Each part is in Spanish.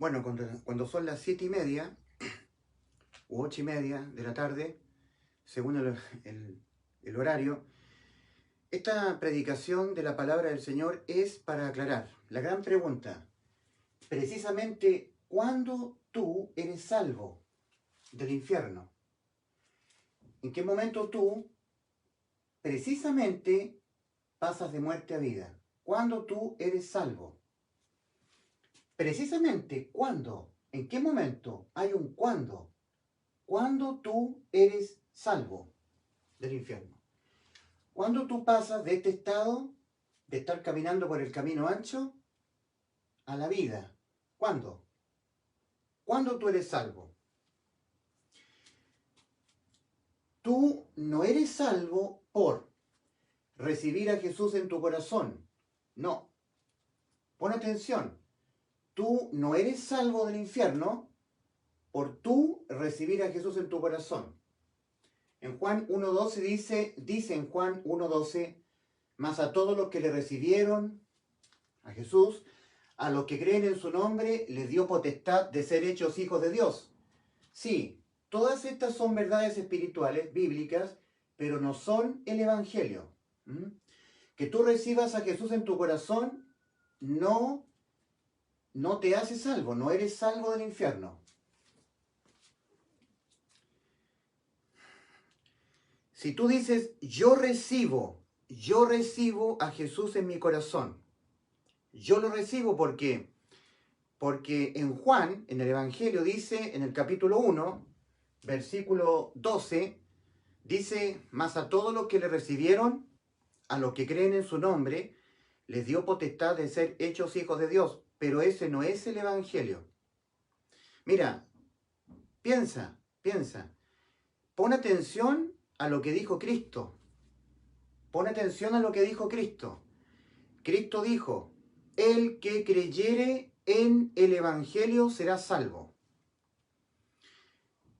Bueno, cuando son las 7:30 u 8:30 de la tarde, según el horario, esta predicación de la palabra del Señor es para aclarar la gran pregunta, precisamente, ¿cuándo tú eres salvo del infierno? ¿En qué momento tú, precisamente, pasas de muerte a vida? ¿Cuándo tú eres salvo? Precisamente, ¿cuándo? ¿En qué momento? Hay un cuándo. ¿Cuándo tú eres salvo del infierno? ¿Cuándo tú pasas de este estado de estar caminando por el camino ancho a la vida? ¿Cuándo? ¿Cuándo tú eres salvo? Tú no eres salvo por recibir a Jesús en tu corazón. No. Pon atención. Tú no eres salvo del infierno por tú recibir a Jesús en tu corazón. En Juan 1:12 dice en Juan 1:12, mas a todos los que le recibieron, a Jesús, a los que creen en su nombre, les dio potestad de ser hechos hijos de Dios. Sí, todas estas son verdades espirituales, bíblicas, pero no son el Evangelio. Que tú recibas a Jesús en tu corazón no te hace salvo, no eres salvo del infierno. Si tú dices, yo recibo a Jesús en mi corazón, yo lo recibo porque en Juan, en el Evangelio dice, en el capítulo 1, versículo 12, dice, mas a todos los que le recibieron, a los que creen en su nombre, les dio potestad de ser hechos hijos de Dios. Pero ese no es el Evangelio. Mira, piensa. Pon atención a lo que dijo Cristo. Pon atención a lo que dijo Cristo. Cristo dijo, el que creyere en el Evangelio será salvo.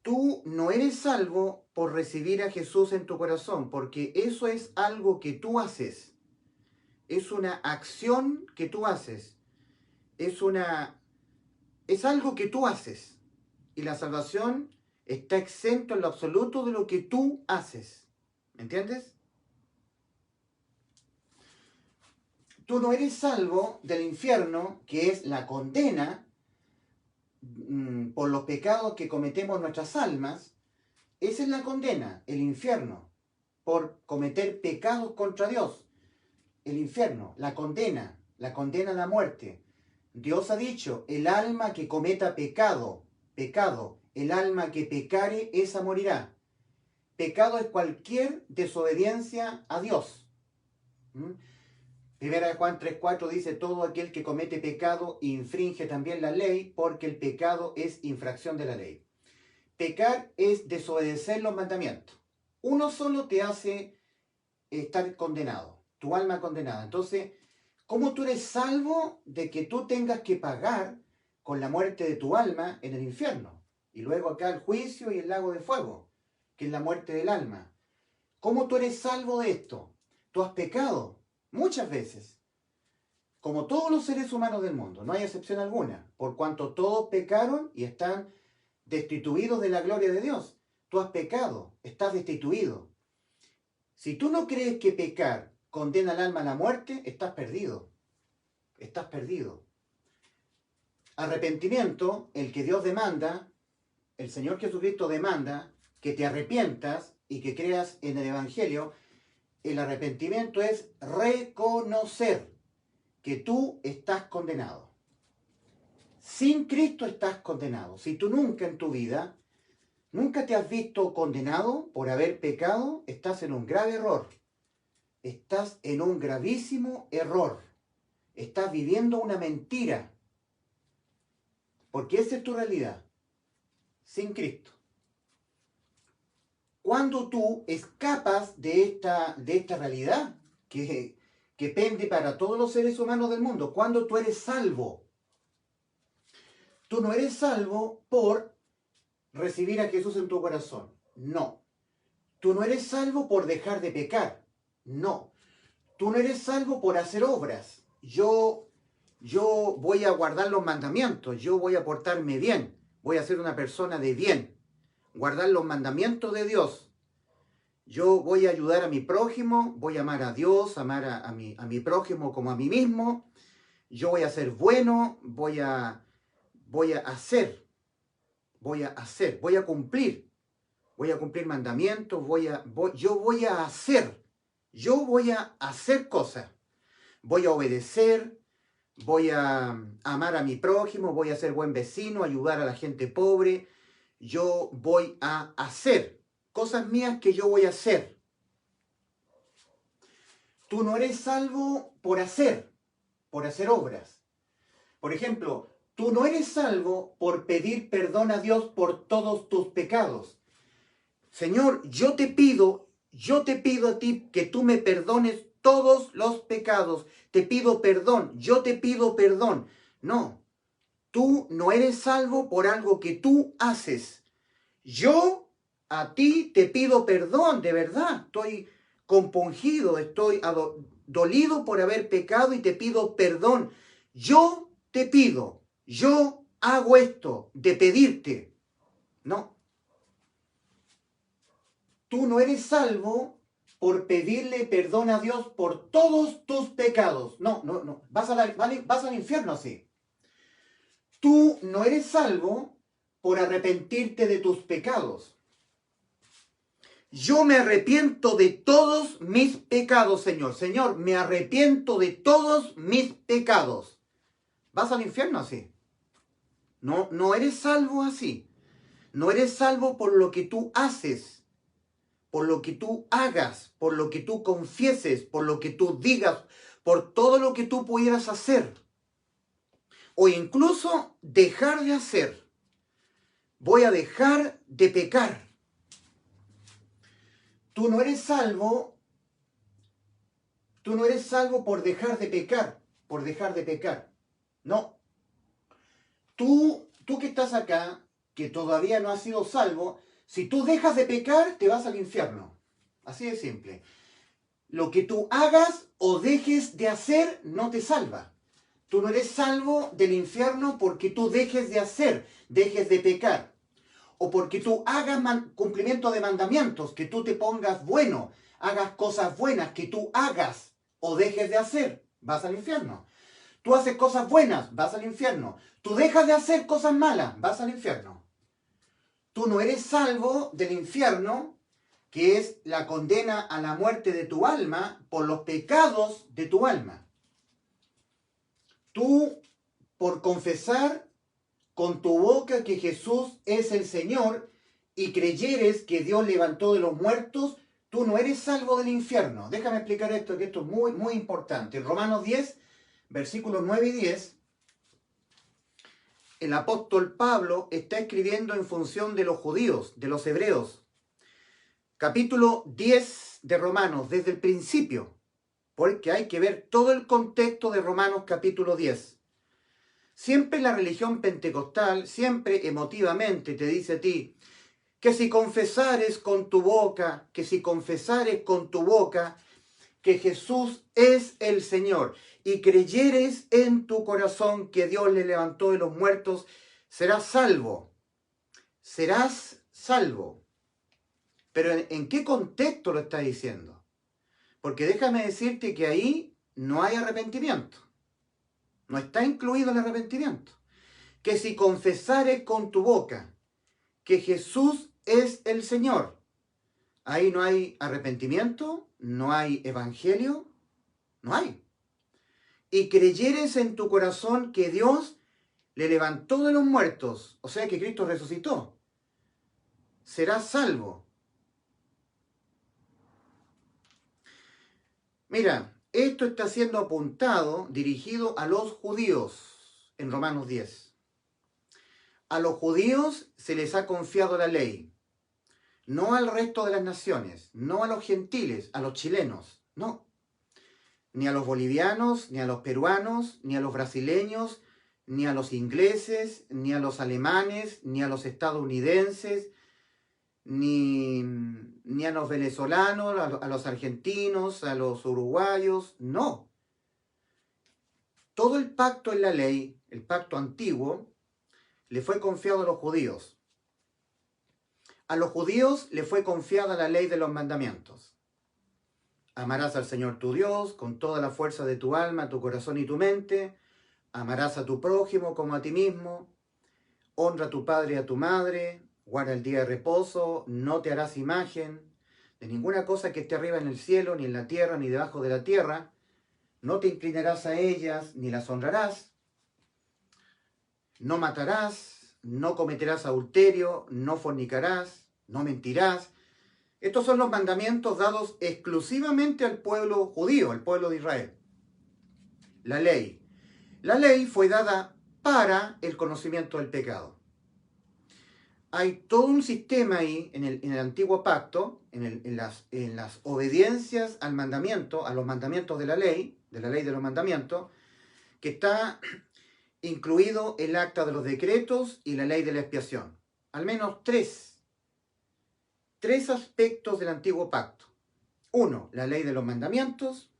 Tú no eres salvo por recibir a Jesús en tu corazón, porque eso es algo que tú haces. Es una acción que tú haces. Es algo que tú haces. Y la salvación está exento en lo absoluto de lo que tú haces. ¿Me entiendes? Tú no eres salvo del infierno, que es la condena por los pecados que cometemos nuestras almas. Esa es la condena, el infierno, por cometer pecados contra Dios. El infierno, la condena a la muerte. Dios ha dicho, el alma que cometa pecado, el alma que pecare, esa morirá. Pecado es cualquier desobediencia a Dios. Primera de Juan 3:4 dice, todo aquel que comete pecado infringe también la ley, porque el pecado es infracción de la ley. Pecar es desobedecer los mandamientos. Uno solo te hace estar condenado, tu alma condenada. Entonces, ¿cómo tú eres salvo de que tú tengas que pagar con la muerte de tu alma en el infierno? Y luego acá el juicio y el lago de fuego, que es la muerte del alma. ¿Cómo tú eres salvo de esto? Tú has pecado muchas veces, como todos los seres humanos del mundo, no hay excepción alguna, por cuanto todos pecaron y están destituidos de la gloria de Dios. Tú has pecado, estás destituido. Si tú no crees que pecar condena al alma a la muerte, estás perdido. Estás perdido. Arrepentimiento, el que Dios demanda, el Señor Jesucristo demanda que te arrepientas y que creas en el Evangelio. El arrepentimiento es reconocer que tú estás condenado. Sin Cristo estás condenado. Si tú nunca en tu vida, nunca te has visto condenado por haber pecado, estás en un grave error. Estás en un gravísimo error. Estás viviendo una mentira. Porque esa es tu realidad. Sin Cristo. Cuando tú escapas de esta realidad que pende para todos los seres humanos del mundo, cuando tú eres salvo, tú no eres salvo por recibir a Jesús en tu corazón. No. Tú no eres salvo por dejar de pecar. No. Tú no eres salvo por hacer obras. Yo yo voy a guardar los mandamientos, yo voy a portarme bien, voy a ser una persona de bien, guardar los mandamientos de Dios. Yo voy a ayudar a mi prójimo, voy a amar a Dios, amar a mi prójimo como a mí mismo. Yo voy a ser bueno, voy a hacer, voy a cumplir mandamientos, yo voy a hacer cosas. Voy a obedecer, voy a amar a mi prójimo, voy a ser buen vecino, ayudar a la gente pobre. Yo voy a hacer cosas mías que yo voy a hacer. Tú no eres salvo por hacer obras. Por ejemplo, tú no eres salvo por pedir perdón a Dios por todos tus pecados. Señor, yo te pido a ti que tú me perdones todos los pecados. Te pido perdón, yo te pido perdón. No, tú no eres salvo por algo que tú haces. Yo a ti te pido perdón, de verdad. Estoy compungido, estoy dolido por haber pecado y te pido perdón. Yo te pido, yo hago esto de pedirte. No. Tú no eres salvo por pedirle perdón a Dios por todos tus pecados. No. Vas al infierno así. Tú no eres salvo por arrepentirte de tus pecados. Yo me arrepiento de todos mis pecados, Señor. Señor, me arrepiento de todos mis pecados. Vas al infierno así. No eres salvo así. No eres salvo por lo que tú haces, por lo que tú hagas, por lo que tú confieses, por lo que tú digas, por todo lo que tú pudieras hacer. O incluso dejar de hacer. Voy a dejar de pecar. Tú no eres salvo por dejar de pecar, No. Tú que estás acá, que todavía no has sido salvo, si tú dejas de pecar, te vas al infierno. Así de simple. Lo que tú hagas o dejes de hacer no te salva. Tú no eres salvo del infierno porque tú dejes de hacer, dejes de pecar. O porque tú hagas cumplimiento de mandamientos, que tú te pongas bueno, hagas cosas buenas, que tú hagas o dejes de hacer, vas al infierno. Tú haces cosas buenas, vas al infierno. Tú dejas de hacer cosas malas, vas al infierno. Tú no eres salvo del infierno, que es la condena a la muerte de tu alma por los pecados de tu alma. Tú, por confesar con tu boca que Jesús es el Señor y creyeres que Dios levantó de los muertos, tú no eres salvo del infierno. Déjame explicar esto, que esto es muy, muy importante. En Romanos 10, versículos 9 y 10, el apóstol Pablo está escribiendo en función de los judíos, de los hebreos. Capítulo 10 de Romanos, desde el principio, porque hay que ver todo el contexto de Romanos capítulo 10. Siempre la religión pentecostal, siempre emotivamente te dice a ti, que si confesares con tu boca, que Jesús es el Señor y creyeres en tu corazón que Dios le levantó de los muertos, serás salvo. Serás salvo. Pero ¿en qué contexto lo está diciendo? Porque déjame decirte que ahí no hay arrepentimiento. No está incluido el arrepentimiento. Que si confesares con tu boca que Jesús es el Señor, ahí no hay arrepentimiento, no hay evangelio, no hay. Y creyeres en tu corazón que Dios le levantó de los muertos, o sea que Cristo resucitó, serás salvo. Mira, esto está siendo apuntado, dirigido a los judíos en Romanos 10. A los judíos se les ha confiado la ley, no al resto de las naciones, no a los gentiles, a los chilenos, no. Ni a los bolivianos, ni a los peruanos, ni a los brasileños, ni a los ingleses, ni a los alemanes, ni a los estadounidenses, ni a los venezolanos, a los argentinos, a los uruguayos, no. Todo el pacto en la ley, el pacto antiguo, le fue confiado a los judíos. A los judíos le fue confiada la ley de los mandamientos. Amarás al Señor tu Dios con toda la fuerza de tu alma, tu corazón y tu mente. Amarás a tu prójimo como a ti mismo. Honra a tu padre y a tu madre. Guarda el día de reposo. No te harás imagen de ninguna cosa que esté arriba en el cielo, ni en la tierra, ni debajo de la tierra. No te inclinarás a ellas, ni las honrarás. No matarás, no cometerás adulterio, no fornicarás, no mentirás. Estos son los mandamientos dados exclusivamente al pueblo judío, al pueblo de Israel. La ley. La ley fue dada para el conocimiento del pecado. Hay todo un sistema ahí en el antiguo pacto, en las obediencias al mandamiento, a los mandamientos de la ley de los mandamientos, que está incluido el acta de los decretos y la ley de la expiación. Al menos tres aspectos del antiguo pacto. Uno, la ley de los mandamientos,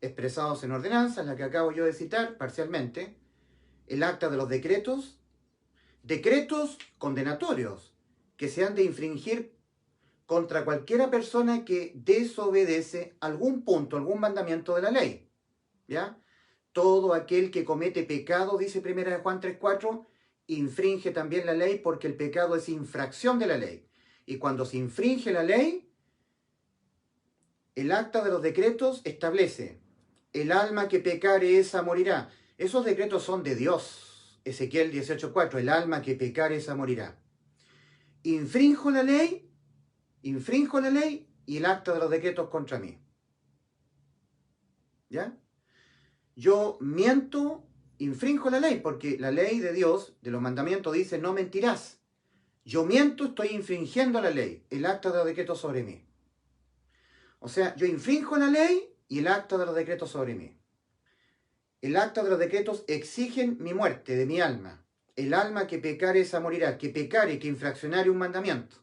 expresados en ordenanzas, la que acabo yo de citar parcialmente. El acta de los decretos, decretos condenatorios que se han de infringir contra cualquiera persona que desobedece algún punto, algún mandamiento de la ley. ¿Ya? Todo aquel que comete pecado, dice 1 Juan 3:4, infringe también la ley porque el pecado es infracción de la ley. Y cuando se infringe la ley, el acta de los decretos establece: el alma que pecare esa morirá. Esos decretos son de Dios. Ezequiel 18:4, el alma que pecare esa morirá. Infrinjo la ley y el acta de los decretos contra mí. ¿Ya? Yo miento, infrinjo la ley, porque la ley de Dios, de los mandamientos, dice no mentirás. Yo miento, estoy infringiendo la ley, el acta de los decretos sobre mí. O sea, yo infrinjo la ley y el acta de los decretos sobre mí. El acta de los decretos exigen mi muerte de mi alma. El alma que pecare esa morirá, que pecare, que infraccionare un mandamiento.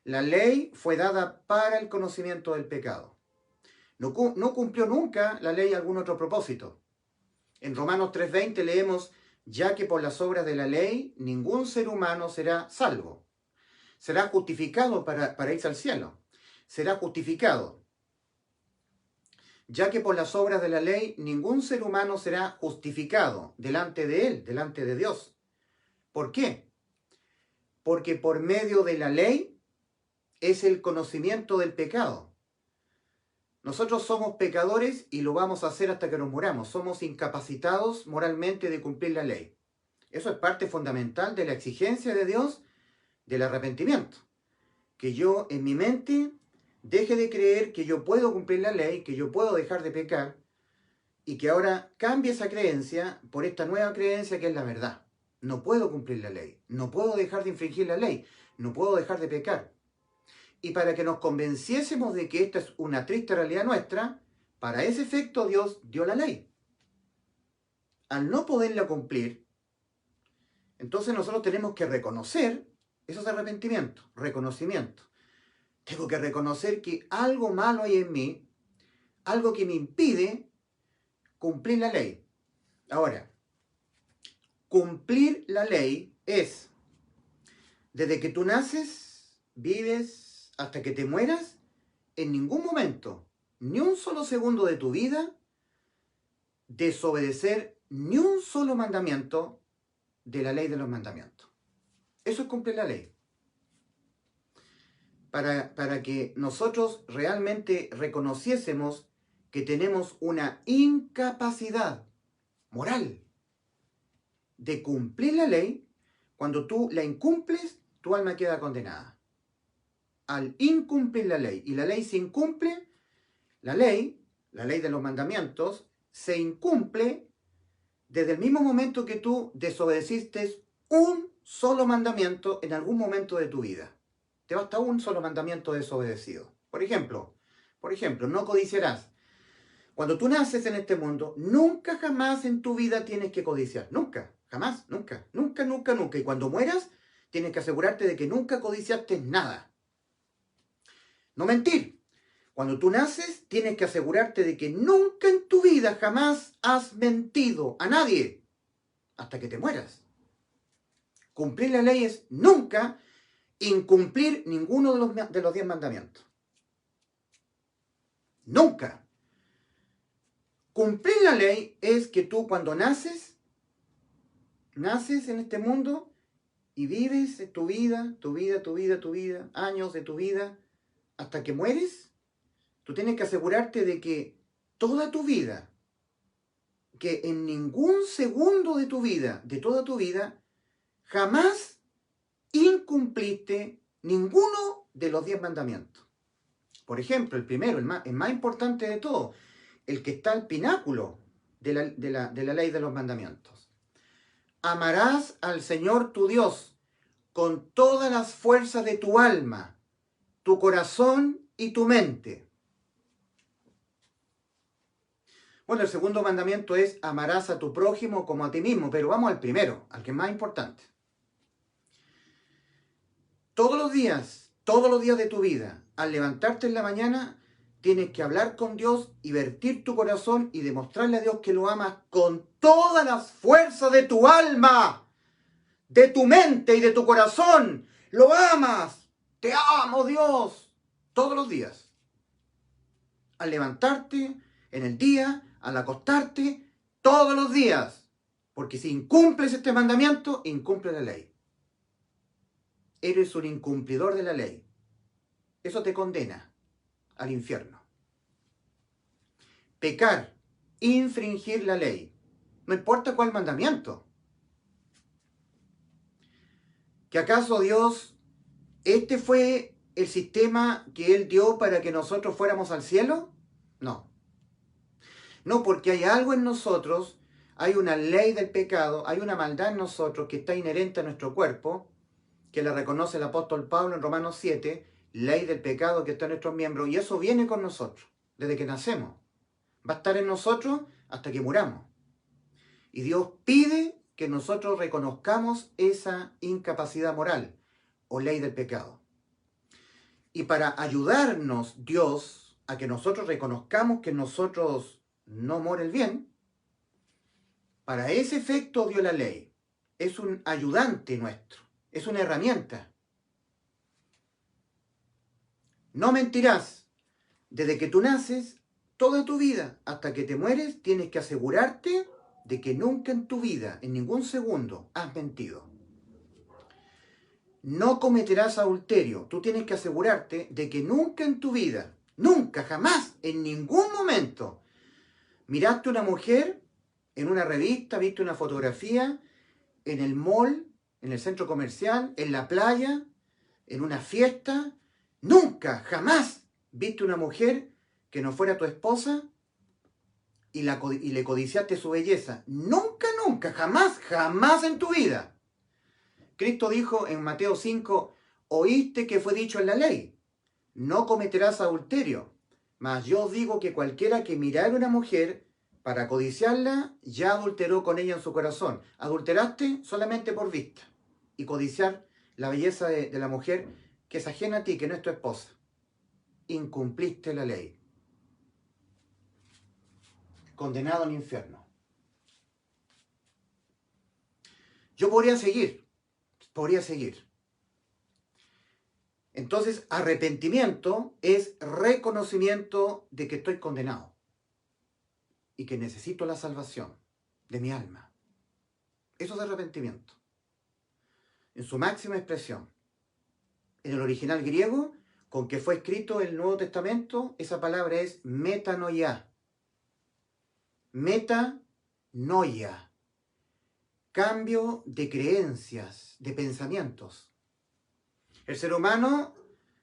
La ley fue dada para el conocimiento del pecado. No cumplió nunca la ley algún otro propósito. En Romanos 3:20 leemos: ya que por las obras de la ley ningún ser humano será salvo. Será justificado para irse al cielo. Será justificado. Ya que por las obras de la ley ningún ser humano será justificado delante de él, delante de Dios. ¿Por qué? Porque por medio de la ley es el conocimiento del pecado. Nosotros somos pecadores y lo vamos a hacer hasta que nos muramos. Somos incapacitados moralmente de cumplir la ley. Eso es parte fundamental de la exigencia de Dios del arrepentimiento. Que yo en mi mente deje de creer que yo puedo cumplir la ley, que yo puedo dejar de pecar, y que ahora cambie esa creencia por esta nueva creencia que es la verdad. No puedo cumplir la ley, no puedo dejar de infringir la ley, no puedo dejar de pecar. Y para que nos convenciésemos de que esta es una triste realidad nuestra, para ese efecto Dios dio la ley. Al no poderla cumplir, entonces nosotros tenemos que reconocer, eso es arrepentimiento, reconocimiento. Tengo que reconocer que algo malo hay en mí, algo que me impide cumplir la ley. Ahora, cumplir la ley es, desde que tú naces, vives, hasta que te mueras, en ningún momento, ni un solo segundo de tu vida, desobedecer ni un solo mandamiento de la ley de los mandamientos. Eso es cumplir la ley. Para que nosotros realmente reconociésemos que tenemos una incapacidad moral de cumplir la ley. Cuando tú la incumples, tu alma queda condenada. Al incumplir la ley, y la ley se incumple, la ley de los mandamientos, se incumple desde el mismo momento que tú desobedeciste un solo mandamiento en algún momento de tu vida. Te basta un solo mandamiento desobedecido. Por ejemplo, no codiciarás. Cuando tú naces en este mundo, nunca jamás en tu vida tienes que codiciar. Nunca, jamás, nunca. Y cuando mueras, tienes que asegurarte de que nunca codiciaste nada. No mentir. Cuando tú naces, tienes que asegurarte de que nunca en tu vida jamás has mentido a nadie hasta que te mueras. Cumplir la ley es nunca incumplir ninguno de los 10 mandamientos. Nunca. Cumplir la ley es que tú cuando naces en este mundo y vives tu vida, años de tu vida, hasta que mueres, tú tienes que asegurarte de que toda tu vida, que en ningún segundo de tu vida, de toda tu vida, jamás incumpliste ninguno de los 10 mandamientos. Por ejemplo, el primero, el más importante de todo, el que está al pináculo de la ley de los mandamientos. Amarás al Señor tu Dios con todas las fuerzas de tu alma, tu corazón y tu mente. Bueno, el segundo mandamiento es amarás a tu prójimo como a ti mismo, pero vamos al primero, al que es más importante. Todos los días de tu vida, al levantarte en la mañana, tienes que hablar con Dios y vertir tu corazón y demostrarle a Dios que lo amas con todas las fuerzas de tu alma, de tu mente y de tu corazón. Lo amas. Te amo, Dios. Todos los días. Al levantarte en el día, al acostarte, todos los días. Porque si incumples este mandamiento, incumple la ley. Eres un incumplidor de la ley. Eso te condena al infierno. Pecar, infringir la ley. No importa cuál mandamiento. ¿Que acaso Dios, este fue el sistema que Él dio para que nosotros fuéramos al cielo? No. No, porque hay algo en nosotros, hay una ley del pecado, hay una maldad en nosotros que está inherente a nuestro cuerpo, que la reconoce el apóstol Pablo en Romanos 7, ley del pecado que está en nuestros miembros, y eso viene con nosotros, desde que nacemos. Va a estar en nosotros hasta que muramos. Y Dios pide que nosotros reconozcamos esa incapacidad moral o ley del pecado. Y para ayudarnos Dios a que nosotros reconozcamos que en nosotros no mora el bien, para ese efecto dio la ley. Es un ayudante nuestro, es una herramienta. No mentirás. Desde que tú naces, toda tu vida, hasta que te mueres, tienes que asegurarte de que nunca en tu vida, en ningún segundo, has mentido. No cometerás adulterio. Tú tienes que asegurarte de que nunca en tu vida, nunca, jamás, en ningún momento, miraste a una mujer en una revista, viste una fotografía, en el mall, en el centro comercial, en la playa, en una fiesta. Nunca, jamás viste una mujer que no fuera tu esposa y le codiciaste su belleza. Nunca, nunca, jamás, jamás en tu vida. Cristo dijo en Mateo 5, oíste que fue dicho en la ley, no cometerás adulterio. Mas yo os digo que cualquiera que mirare a una mujer para codiciarla, ya adulteró con ella en su corazón. Adulteraste solamente por vista y codiciar la belleza de la mujer que es ajena a ti, que no es tu esposa. Incumpliste la ley. Condenado al infierno. Yo podría seguir. Entonces, arrepentimiento es reconocimiento de que estoy condenado y que necesito la salvación de mi alma. Eso es arrepentimiento. En su máxima expresión. En el original griego, con que fue escrito el Nuevo Testamento, esa palabra es metanoia. Metanoia. Cambio de creencias, de pensamientos. El ser humano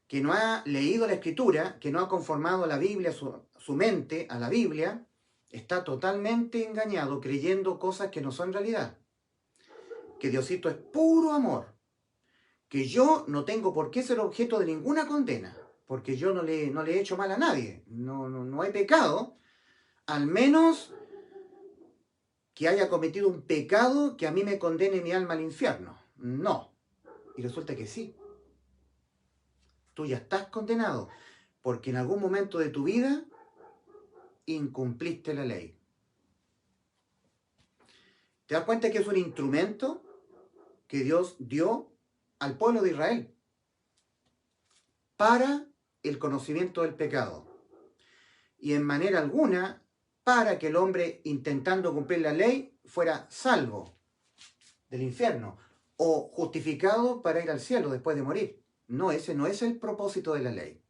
que no ha leído la Escritura, que no ha conformado la Biblia, su mente a la Biblia, está totalmente engañado creyendo cosas que no son realidad. Que Diosito es puro amor. Que yo no tengo por qué ser objeto de ninguna condena, porque yo no le he hecho mal a nadie. No hay pecado, al menos que haya cometido un pecado que a mí me condene mi alma al infierno. No. Y resulta que sí. Tú ya estás condenado. porque en algún momento de tu vida incumpliste la ley. ¿Te das cuenta que es un instrumento que Dios dio al pueblo de Israel para el conocimiento del pecado? Y en manera alguna para que el hombre, intentando cumplir la ley, fuera salvo del infierno o justificado para ir al cielo después de morir. No, ese no es el propósito de la ley.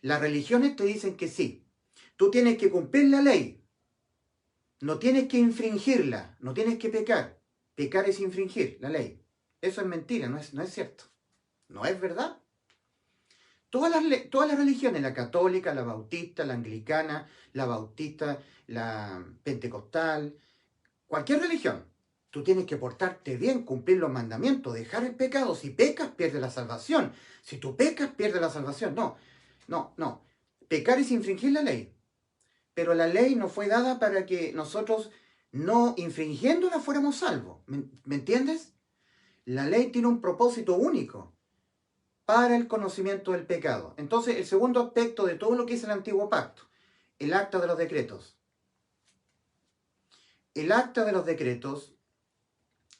Las religiones te dicen que sí, tú tienes que cumplir la ley, no tienes que infringirla, no tienes que pecar. Pecar es infringir la ley. Eso es mentira, no es cierto. No es verdad. Todas las religiones, la católica, la bautista, la anglicana, la bautista, la pentecostal, cualquier religión, tú tienes que portarte bien, cumplir los mandamientos, dejar el pecado. Si pecas, pierdes la salvación. Si tú pecas, pierdes la salvación. No. Pecar es infringir la ley. Pero la ley no fue dada para que nosotros, no infringiéndola, fuéramos salvos. ¿Me entiendes? La ley tiene un propósito único para el conocimiento del pecado. Entonces, el segundo aspecto de todo lo que es el Antiguo Pacto, el acta de los decretos. El acta de los decretos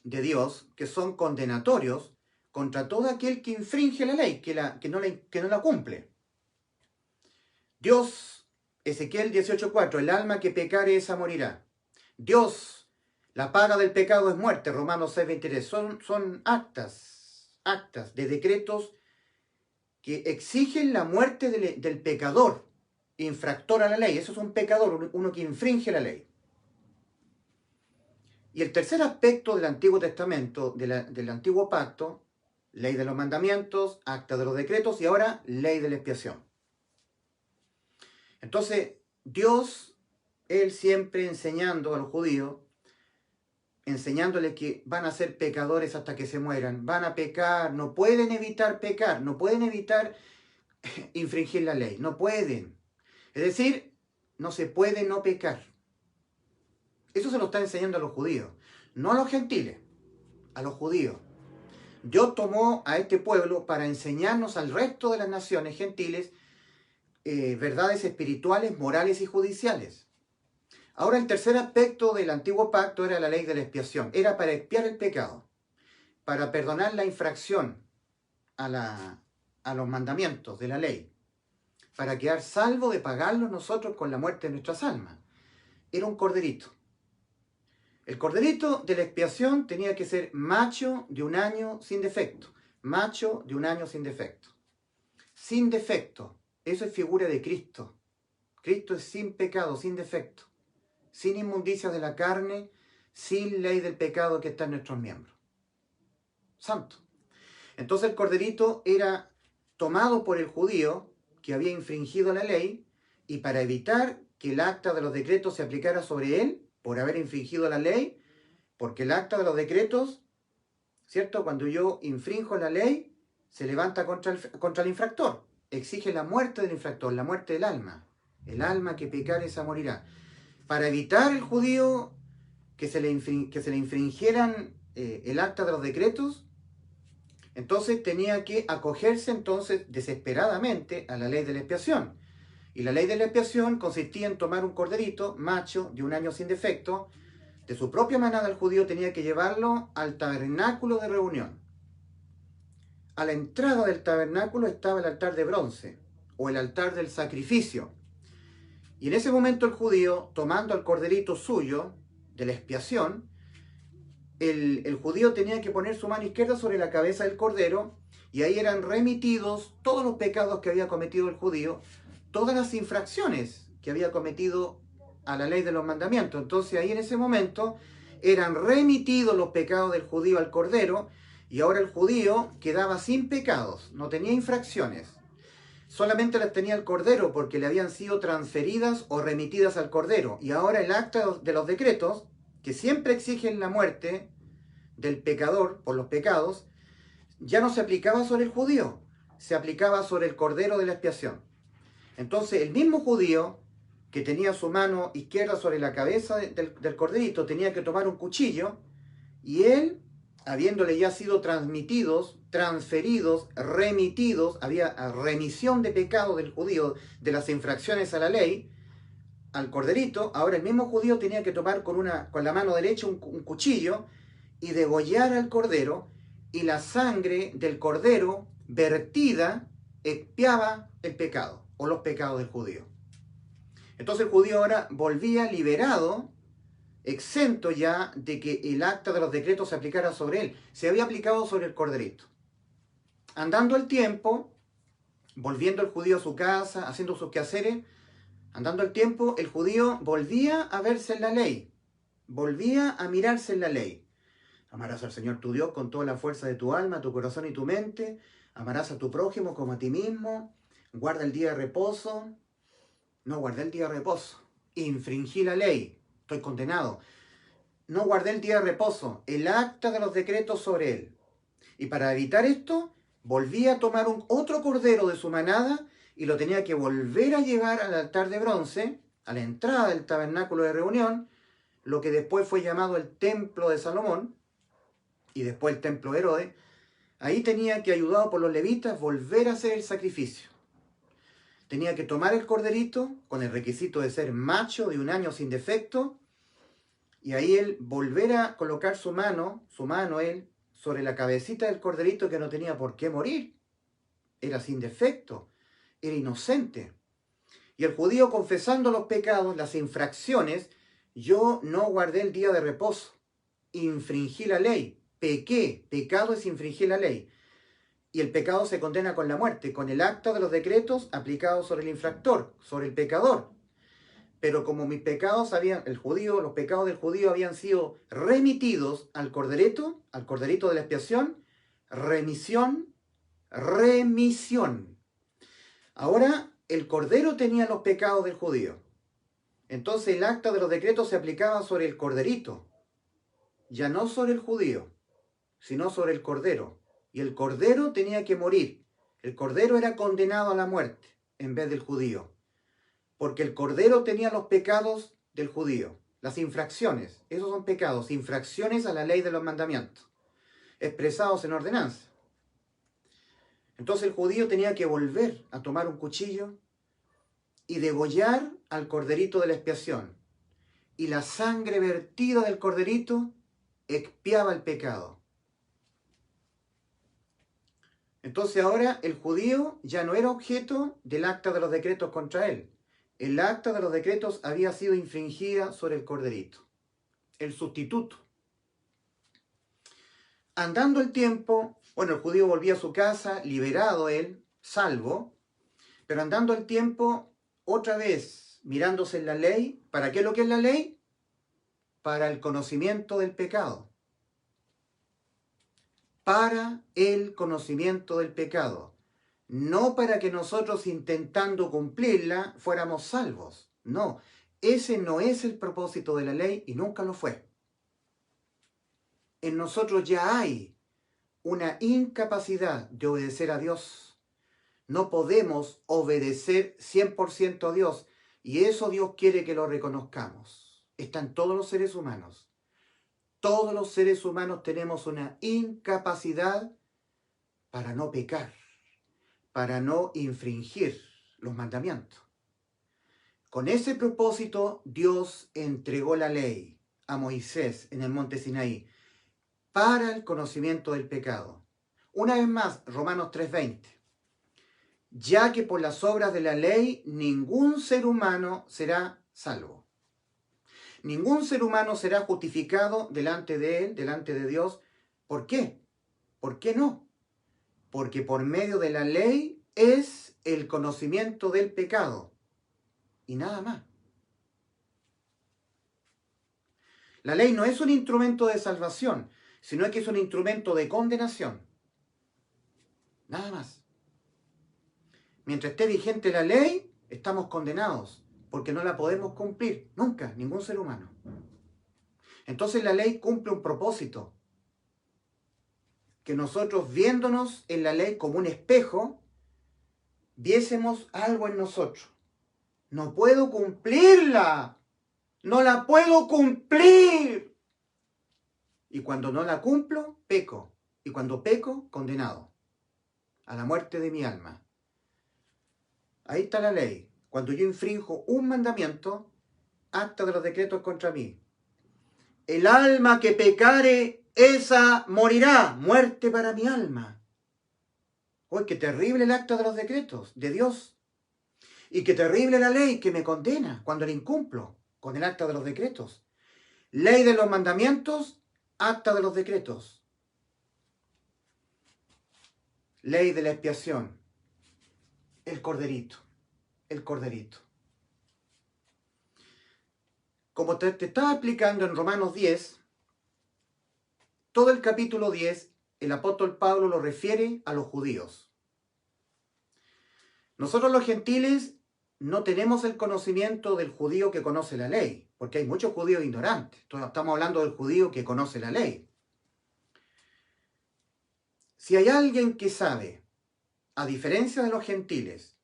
de Dios, que son condenatorios contra todo aquel que infringe la ley, que no la cumple. Dios, Ezequiel 18:4, el alma que pecare esa morirá. Dios, la paga del pecado es muerte, Romanos 6:23. Son actas de decretos que exigen la muerte del pecador, infractor a la ley. Eso es un pecador, uno que infringe la ley. Y el tercer aspecto del Antiguo Testamento, del Antiguo Pacto, ley de los mandamientos, acta de los decretos y ahora ley de la expiación. Entonces, Dios, Él siempre enseñando a los judíos, enseñándoles que van a ser pecadores hasta que se mueran, van a pecar, no pueden evitar pecar, no pueden evitar infringir la ley, no pueden. Es decir, no se puede no pecar. Eso se lo está enseñando a los judíos, no a los gentiles, a los judíos. Dios tomó a este pueblo para enseñarnos al resto de las naciones gentiles verdades espirituales, morales y judiciales. Ahora, el tercer aspecto del Antiguo Pacto era la ley de la expiación. Era para expiar el pecado, para perdonar la infracción a los mandamientos de la ley, para quedar salvo de pagarlos nosotros con la muerte de nuestras almas. Era un corderito. El corderito de la expiación tenía que ser macho de 1 año sin defecto. Macho de 1 año sin defecto. Sin defecto. Eso es figura de Cristo. Cristo es sin pecado, sin defecto. Sin inmundicias de la carne, sin ley del pecado que está en nuestros miembros. Santo. Entonces el corderito era tomado por el judío que había infringido la ley, y para evitar que el acta de los decretos se aplicara sobre él, por haber infringido la ley, porque el acta de los decretos, ¿cierto? Cuando yo infrinjo la ley, se levanta contra el infractor. Exige la muerte del infractor, la muerte del alma. El alma que pecare esa morirá. Para evitar el judío que se le infringieran el acta de los decretos, entonces tenía que acogerse entonces desesperadamente a la ley de la expiación. Y la ley de la expiación consistía en tomar un corderito macho de 1 año sin defecto. De su propia manada el judío tenía que llevarlo al tabernáculo de reunión. A la entrada del tabernáculo estaba el altar de bronce, o el altar del sacrificio. Y en ese momento el judío, tomando el corderito suyo de la expiación, el judío tenía que poner su mano izquierda sobre la cabeza del cordero, y ahí eran remitidos todos los pecados que había cometido el judío, todas las infracciones que había cometido a la ley de los mandamientos. Entonces ahí en ese momento eran remitidos los pecados del judío al cordero, y ahora el judío quedaba sin pecados, no tenía infracciones. Solamente las tenía el cordero porque le habían sido transferidas o remitidas al cordero. Y ahora el acta de los decretos, que siempre exigen la muerte del pecador por los pecados, ya no se aplicaba sobre el judío, se aplicaba sobre el cordero de la expiación. Entonces el mismo judío que tenía su mano izquierda sobre la cabeza del corderito tenía que tomar un cuchillo, y él habiéndole ya sido transmitidos, transferidos, remitidos, había remisión de pecado del judío, de las infracciones a la ley, al corderito. Ahora el mismo judío tenía que tomar con la mano derecha un cuchillo y degollar al cordero, y la sangre del cordero vertida expiaba el pecado o los pecados del judío. Entonces el judío ahora volvía liberado, exento ya de que el acta de los decretos se aplicara sobre él. Se había aplicado sobre el corderito. Andando el tiempo, volviendo el judío a su casa, haciendo sus quehaceres, andando el tiempo, el judío volvía a verse en la ley, volvía a mirarse en la ley. Amarás al Señor tu Dios con toda la fuerza de tu alma, tu corazón y tu mente. Amarás a tu prójimo como a ti mismo. Guarda el día de reposo. No guardé el día de reposo. Infringí la ley. Estoy condenado. No guardé el día de reposo. El acta de los decretos sobre él. Y para evitar esto, volví a tomar otro cordero de su manada y lo tenía que volver a llevar al altar de bronce, a la entrada del tabernáculo de reunión, lo que después fue llamado el templo de Salomón, y después el templo de Herodes. Ahí tenía que, ayudado por los levitas, volver a hacer el sacrificio. Tenía que tomar el corderito con el requisito de ser macho de 1 año sin defecto, y ahí él volver a colocar su mano él, sobre la cabecita del corderito, que no tenía por qué morir. Era sin defecto, era inocente. Y el judío, confesando los pecados, las infracciones: yo no guardé el día de reposo, infringí la ley, pequé. Pecado es infringir la ley. Y el pecado se condena con la muerte, con el acta de los decretos aplicado sobre el infractor, sobre el pecador. Pero como mis pecados los pecados del judío habían sido remitidos al corderito de la expiación, remisión. Ahora el cordero tenía los pecados del judío. Entonces el acta de los decretos se aplicaba sobre el corderito, ya no sobre el judío, sino sobre el cordero. Y el cordero tenía que morir. El cordero era condenado a la muerte en vez del judío, porque el cordero tenía los pecados del judío, las infracciones. Esos son pecados, infracciones a la ley de los mandamientos, expresados en ordenanza. Entonces el judío tenía que volver a tomar un cuchillo y degollar al corderito de la expiación. Y la sangre vertida del corderito expiaba el pecado. Entonces ahora el judío ya no era objeto del acta de los decretos contra él. El acta de los decretos había sido infringida sobre el corderito, el sustituto. Andando el tiempo, el judío volvía a su casa, liberado él, salvo, pero andando el tiempo, otra vez mirándose en la ley. ¿Para qué es lo que es la ley? Para el conocimiento del pecado. Para el conocimiento del pecado. No para que nosotros, intentando cumplirla, fuéramos salvos. No, ese no es el propósito de la ley y nunca lo fue. En nosotros ya hay una incapacidad de obedecer a Dios. No podemos obedecer 100% a Dios, y eso Dios quiere que lo reconozcamos. Están todos los seres humanos. Todos los seres humanos tenemos una incapacidad para no pecar, para no infringir los mandamientos. Con ese propósito, Dios entregó la ley a Moisés en el monte Sinaí para el conocimiento del pecado. Una vez más, Romanos 3:20. Ya que por las obras de la ley ningún ser humano será salvo. Ningún ser humano será justificado delante de él, delante de Dios. ¿Por qué? ¿Por qué no? Porque por medio de la ley es el conocimiento del pecado. Y nada más. La ley no es un instrumento de salvación, sino que es un instrumento de condenación. Nada más. Mientras esté vigente la ley, estamos condenados, porque no la podemos cumplir. Nunca, ningún ser humano. Entonces la ley cumple un propósito. Que nosotros, viéndonos en la ley como un espejo, viésemos algo en nosotros. No puedo cumplirla. No la puedo cumplir. Y cuando no la cumplo, peco. Y cuando peco, condenado a la muerte de mi alma. Ahí está la ley. Cuando yo infrinjo un mandamiento, acta de los decretos contra mí. El alma que pecare, esa morirá. Muerte para mi alma. ¡Uy, qué terrible el acta de los decretos de Dios! Y qué terrible la ley que me condena cuando la incumplo con el acta de los decretos. Ley de los mandamientos, acta de los decretos. Ley de la expiación. El corderito. El corderito. Como te estaba explicando en Romanos 10, todo el capítulo 10, el apóstol Pablo lo refiere a los judíos. Nosotros los gentiles no tenemos el conocimiento del judío que conoce la ley, porque hay muchos judíos ignorantes. Estamos hablando del judío que conoce la ley. Si hay alguien que sabe, a diferencia de los gentiles,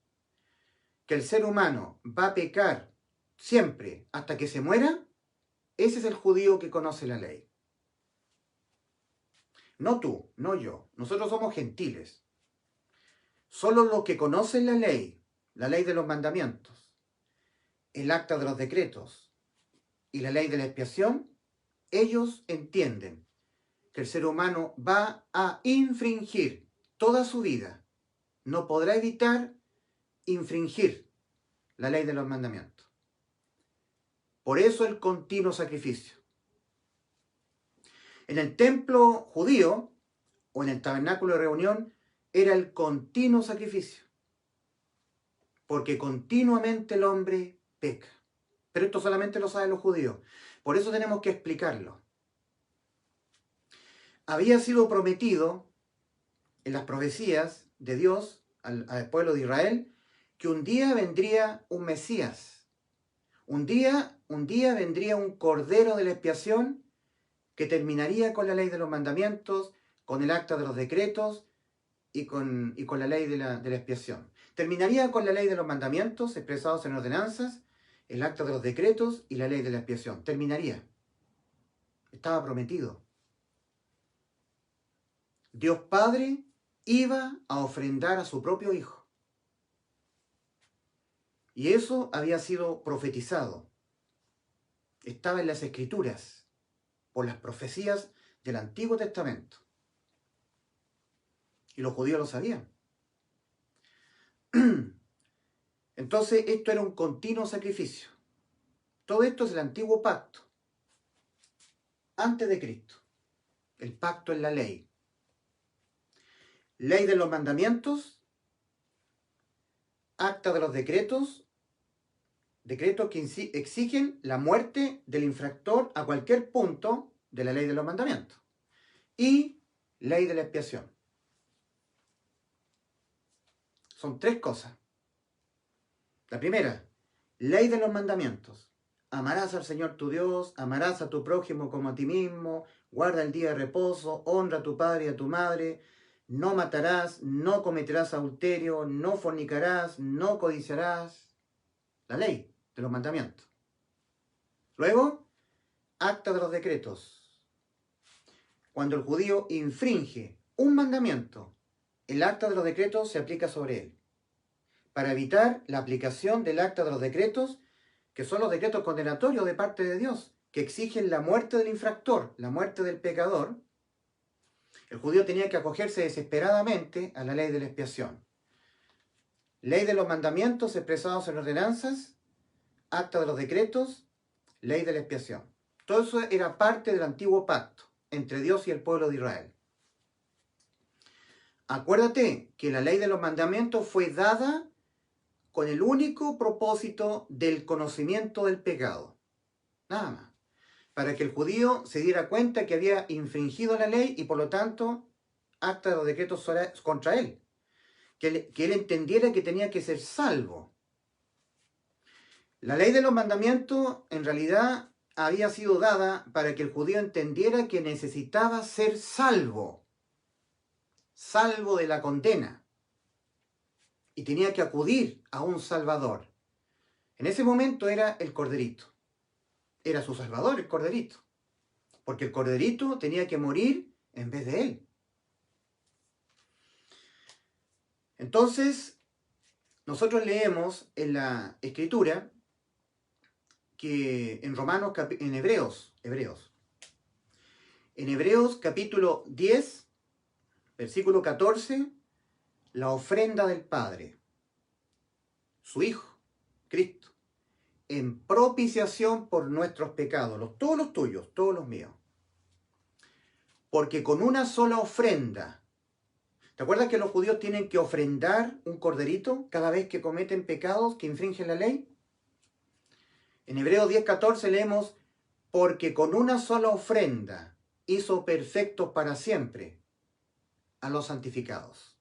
que el ser humano va a pecar siempre hasta que se muera, ese es el judío que conoce la ley. No tú, no yo. Nosotros somos gentiles. Solo los que conocen la ley de los mandamientos, el acta de los decretos y la ley de la expiación, ellos entienden que el ser humano va a infringir toda su vida. No podrá evitar infringir la ley de los mandamientos. Por eso el continuo sacrificio. En el templo judío o en el tabernáculo de reunión era el continuo sacrificio. Porque continuamente el hombre peca. Pero esto solamente lo saben los judíos. Por eso tenemos que explicarlo. Había sido prometido en las profecías de Dios al pueblo de Israel que un día vendría un Mesías. Un día vendría un cordero de la expiación que terminaría con la ley de los mandamientos, con el acta de los decretos y con la ley de la expiación. Terminaría con la ley de los mandamientos expresados en ordenanzas, el acta de los decretos y la ley de la expiación. Terminaría. Estaba prometido. Dios Padre iba a ofrendar a su propio Hijo. Y eso había sido profetizado. Estaba en las Escrituras, por las profecías del Antiguo Testamento. Y los judíos lo sabían. Entonces, esto era un continuo sacrificio. Todo esto es el antiguo pacto, antes de Cristo. El pacto es la ley. Ley de los mandamientos, acta de los decretos, decretos que exigen la muerte del infractor a cualquier punto de la ley de los mandamientos. Y ley de la expiación. Son tres cosas. La primera, ley de los mandamientos. Amarás al Señor tu Dios, amarás a tu prójimo como a ti mismo, guarda el día de reposo, honra a tu padre y a tu madre, no matarás, no cometerás adulterio, no fornicarás, no codiciarás. La ley de los mandamientos. Luego, acta de los decretos. Cuando el judío infringe un mandamiento, el acta de los decretos se aplica sobre él. Para evitar la aplicación del acta de los decretos, que son los decretos condenatorios de parte de Dios, que exigen la muerte del infractor, la muerte del pecador, el judío tenía que acogerse desesperadamente a la ley de la expiación. Ley de los mandamientos expresados en ordenanzas, acta de los decretos, ley de la expiación. Todo eso era parte del antiguo pacto entre Dios y el pueblo de Israel. Acuérdate que la ley de los mandamientos fue dada con el único propósito del conocimiento del pecado. Nada más. Para que el judío se diera cuenta que había infringido la ley y por lo tanto acta de los decretos contra él. Que él entendiera que tenía que ser salvo. La ley de los mandamientos en realidad había sido dada para que el judío entendiera que necesitaba ser salvo. Salvo de la condena. Y tenía que acudir a un salvador. En ese momento era el corderito. Era su salvador, el corderito. porque el corderito tenía que morir en vez de él. Entonces, nosotros leemos en la Escritura que en Hebreos capítulo 10, versículo 14, la ofrenda del Padre, su Hijo, Cristo, en propiciación por nuestros pecados, todos los tuyos, todos los míos. Porque con una sola ofrenda, ¿te acuerdas que los judíos tienen que ofrendar un corderito cada vez que cometen pecados que infringen la ley? En Hebreos 10:14 leemos, porque con una sola ofrenda hizo perfectos para siempre a los santificados.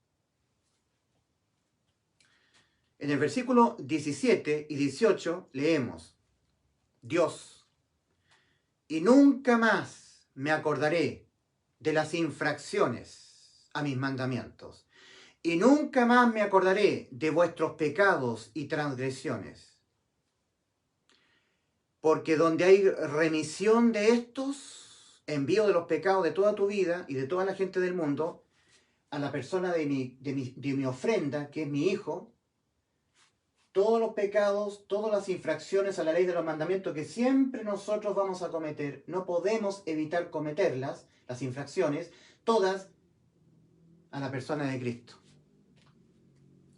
En el versículo 17 y 18 leemos, Dios, y nunca más me acordaré de las infracciones a mis mandamientos, y nunca más me acordaré de vuestros pecados y transgresiones. Porque donde hay remisión de estos, envío de los pecados de toda tu vida y de toda la gente del mundo, a la persona de mi ofrenda, que es mi Hijo, todos los pecados, todas las infracciones a la ley de los mandamientos que siempre nosotros vamos a cometer, no podemos evitar cometerlas, las infracciones, todas a la persona de Cristo.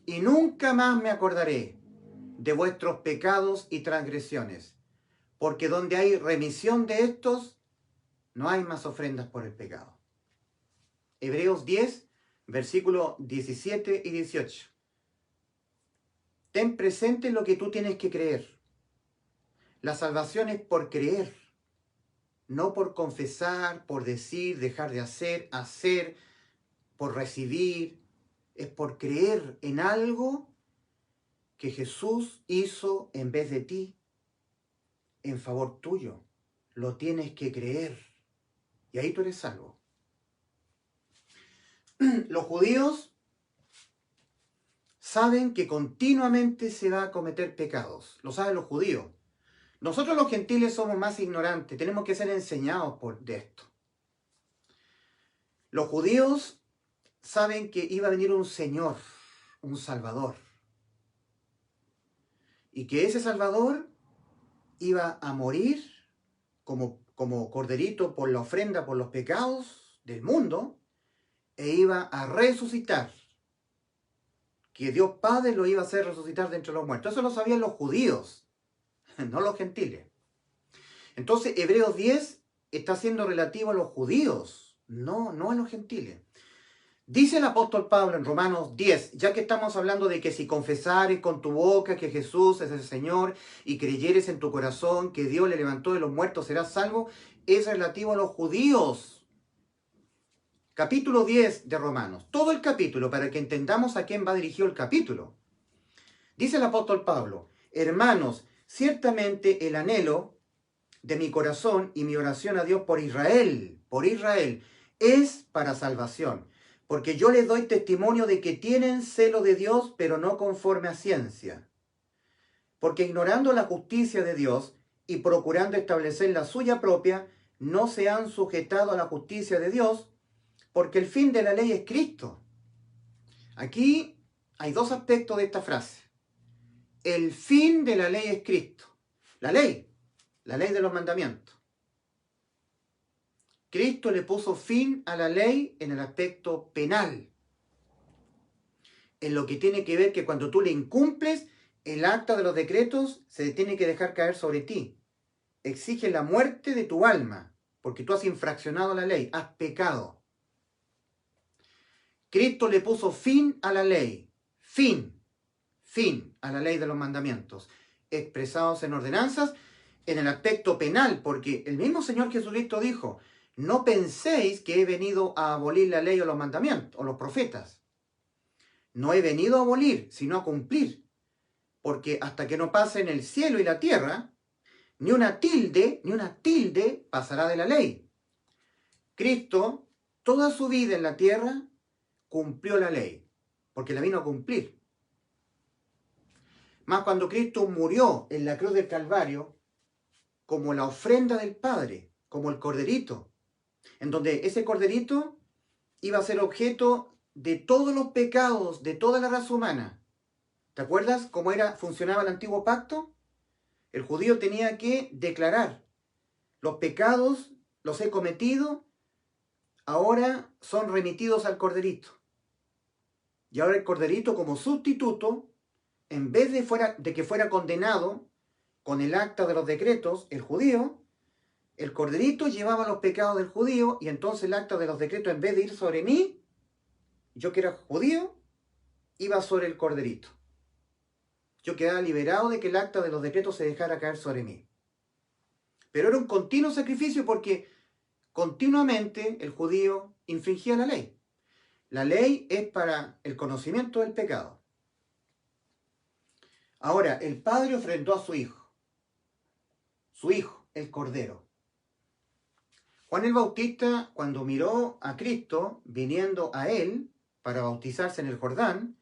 Y nunca más me acordaré de vuestros pecados y transgresiones, porque donde hay remisión de estos, no hay más ofrendas por el pecado. Hebreos 10, versículos 17 y 18. Ten presente lo que tú tienes que creer. La salvación es por creer, no por confesar, por decir, dejar de hacer, por recibir. Es por creer en algo que Jesús hizo en vez de ti, en favor tuyo. Lo tienes que creer. Y ahí tú eres salvo. Los judíos saben que continuamente se va a cometer pecados. Lo saben los judíos. Nosotros los gentiles somos más ignorantes. Tenemos que ser enseñados de esto. Los judíos saben que iba a venir un Señor, un Salvador. Y que ese Salvador iba a morir como corderito por la ofrenda, por los pecados del mundo, e iba a resucitar. Que Dios Padre lo iba a hacer resucitar de entre los muertos. Eso lo sabían los judíos, no los gentiles. Entonces, Hebreos 10 está siendo relativo a los judíos, no a los gentiles. Dice el apóstol Pablo en Romanos 10, ya que estamos hablando de que si confesares con tu boca que Jesús es el Señor y creyeres en tu corazón que Dios le levantó de los muertos, serás salvo, es relativo a los judíos. Capítulo 10 de Romanos, todo el capítulo, para que entendamos a quién va dirigido el capítulo. Dice el apóstol Pablo, hermanos, ciertamente el anhelo de mi corazón y mi oración a Dios por Israel, es para salvación. Porque yo les doy testimonio de que tienen celo de Dios, pero no conforme a ciencia. Porque ignorando la justicia de Dios y procurando establecer la suya propia, no se han sujetado a la justicia de Dios, porque el fin de la ley es Cristo. Aquí hay dos aspectos de esta frase. El fin de la ley es Cristo. La ley de los mandamientos. Cristo le puso fin a la ley en el aspecto penal. En lo que tiene que ver que cuando tú le incumples, el acta de los decretos se tiene que dejar caer sobre ti. Exige la muerte de tu alma, porque tú has infraccionado la ley, has pecado. Cristo le puso fin a la ley. Fin a la ley de los mandamientos, expresados en ordenanzas en el aspecto penal, porque el mismo Señor Jesucristo dijo, no penséis que he venido a abolir la ley o los mandamientos, o los profetas. No he venido a abolir, sino a cumplir. Porque hasta que no pasen el cielo y la tierra, ni una tilde pasará de la ley. Cristo, toda su vida en la tierra, cumplió la ley, porque la vino a cumplir. Mas cuando Cristo murió en la cruz del Calvario, como la ofrenda del Padre, como el corderito, en donde ese corderito iba a ser objeto de todos los pecados de toda la raza humana. ¿Te acuerdas cómo funcionaba el antiguo pacto? El judío tenía que declarar: los pecados los he cometido, ahora son remitidos al corderito. Y ahora el corderito, como sustituto, en vez de que fuera condenado con el acta de los decretos, el judío, el corderito llevaba los pecados del judío, y entonces el acta de los decretos, en vez de ir sobre mí, yo que era judío, iba sobre el corderito. Yo quedaba liberado de que el acta de los decretos se dejara caer sobre mí. Pero era un continuo sacrificio, porque continuamente el judío infringía la ley. La ley es para el conocimiento del pecado. Ahora, el padre ofrendó a su hijo, el cordero. Juan el Bautista, cuando miró a Cristo viniendo a él para bautizarse en el Jordán,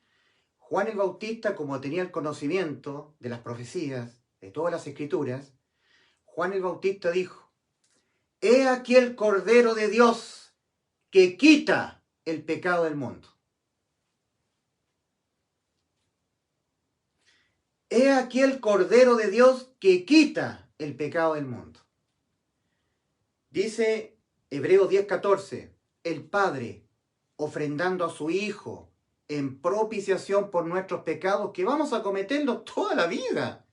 Juan el Bautista, como tenía el conocimiento de las profecías, de todas las escrituras, Juan el Bautista dijo: he aquí el Cordero de Dios que quita el pecado del mundo. He aquí el Cordero de Dios que quita el pecado del mundo. Dice Hebreos 10:14, el Padre ofrendando a su Hijo en propiciación por nuestros pecados, que vamos a cometerlos toda la vida.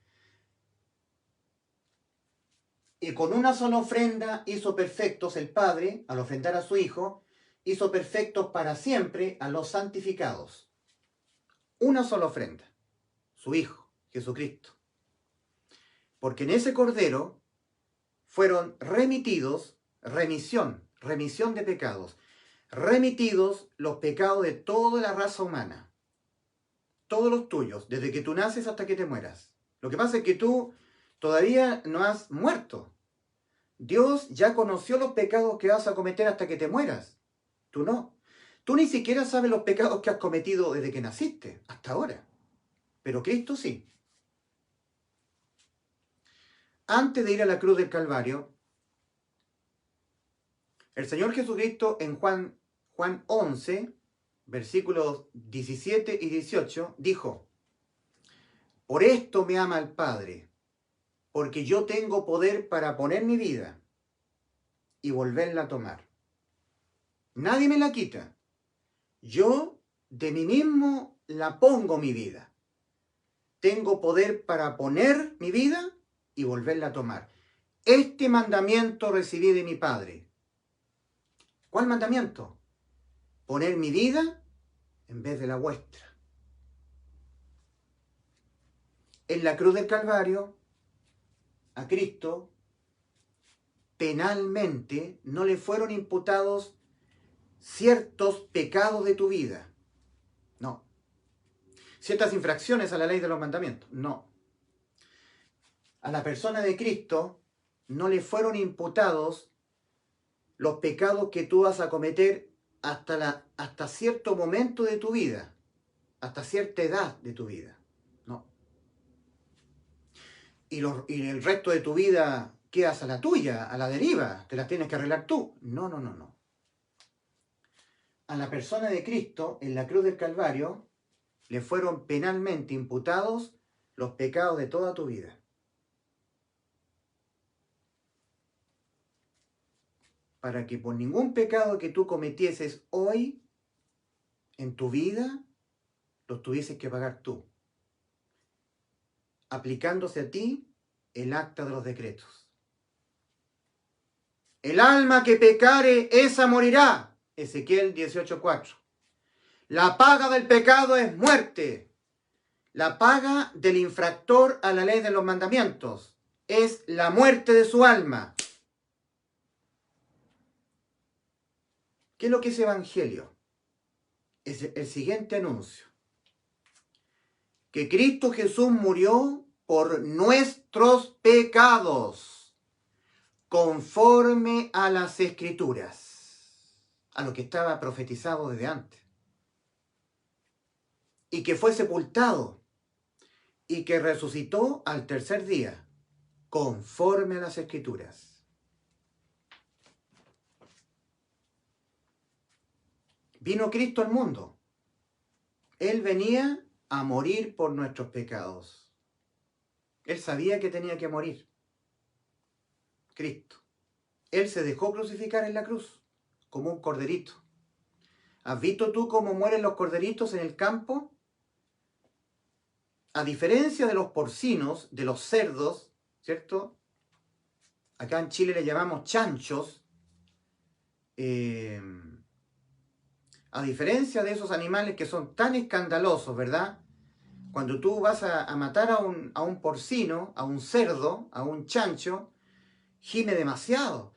Y con una sola ofrenda hizo perfectos el Padre, al ofrendar a su Hijo, hizo perfectos para siempre a los santificados. Una sola ofrenda, su Hijo, Jesucristo. Porque en ese Cordero fueron remitidos, remisión de pecados, remitidos los pecados de toda la raza humana, todos los tuyos, desde que tú naces hasta que te mueras. Lo que pasa es que tú todavía no has muerto. Dios ya conoció los pecados que vas a cometer hasta que te mueras. Tú no. Tú ni siquiera sabes los pecados que has cometido desde que naciste, hasta ahora. Pero Cristo sí. Antes de ir a la cruz del Calvario, el Señor Jesucristo en Juan 11, versículos 17 y 18, dijo: por esto me ama el Padre, porque yo tengo poder para poner mi vida y volverla a tomar. Nadie me la quita. Yo de mí mismo la pongo mi vida. Tengo poder para poner mi vida y volverla a tomar. Este mandamiento recibí de mi Padre. ¿Cuál mandamiento? Poner mi vida en vez de la vuestra. En la cruz del Calvario, a Cristo penalmente no le fueron imputados ciertos pecados de tu vida. No. Ciertas infracciones a la ley de los mandamientos. No. A la persona de Cristo no le fueron imputados los pecados que tú vas a cometer hasta cierto momento de tu vida, hasta cierta edad de tu vida. No. Y el resto de tu vida quedas a la tuya, a la deriva, te las tienes que arreglar tú. No, no, no, no. A la persona de Cristo, en la cruz del Calvario, le fueron penalmente imputados los pecados de toda tu vida. Para que por ningún pecado que tú cometieses hoy en tu vida, los tuvieses que pagar tú, aplicándose a ti el acta de los decretos. El alma que pecare, esa morirá. Ezequiel 18:4. La paga del pecado es muerte. La paga del infractor a la ley de los mandamientos es la muerte de su alma. ¿Qué es lo que es evangelio? Es el siguiente anuncio: que Cristo Jesús murió por nuestros pecados, conforme a las Escrituras, a lo que estaba profetizado desde antes, y que fue sepultado, y que resucitó al tercer día, conforme a las Escrituras. Vino Cristo al mundo. Él venía a morir por nuestros pecados. Él sabía que tenía que morir. Cristo. Él se dejó crucificar en la cruz, como un corderito. ¿Has visto tú cómo mueren los corderitos en el campo? A diferencia de los porcinos, de los cerdos, ¿cierto? Acá en Chile le llamamos chanchos. A diferencia de esos animales que son tan escandalosos, ¿verdad? Cuando tú vas a matar a un porcino, a un cerdo, a un chancho, gime demasiado.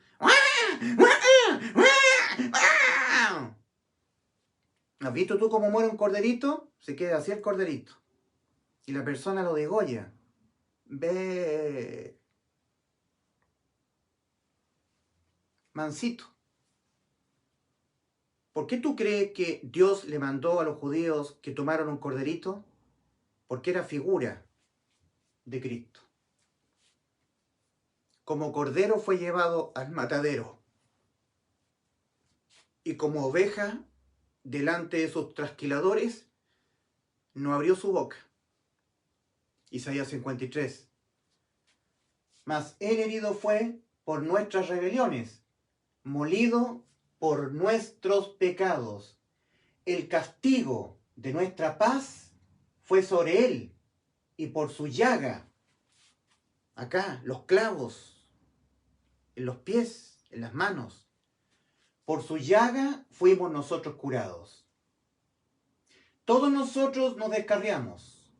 ¿Has visto tú cómo muere un corderito? Se queda así el corderito. Y la persona lo degolla. Ve. Mansito. ¿Por qué tú crees que Dios le mandó a los judíos que tomaron un corderito? Porque era figura de Cristo. Como cordero fue llevado al matadero. Y como oveja, delante de sus trasquiladores, no abrió su boca. Isaías 53. Mas él herido fue por nuestras rebeliones, molido por nuestros pecados. El castigo de nuestra paz fue sobre él, y por su llaga, acá, los clavos, en los pies, en las manos, por su llaga fuimos nosotros curados. Todos nosotros nos descarriamos,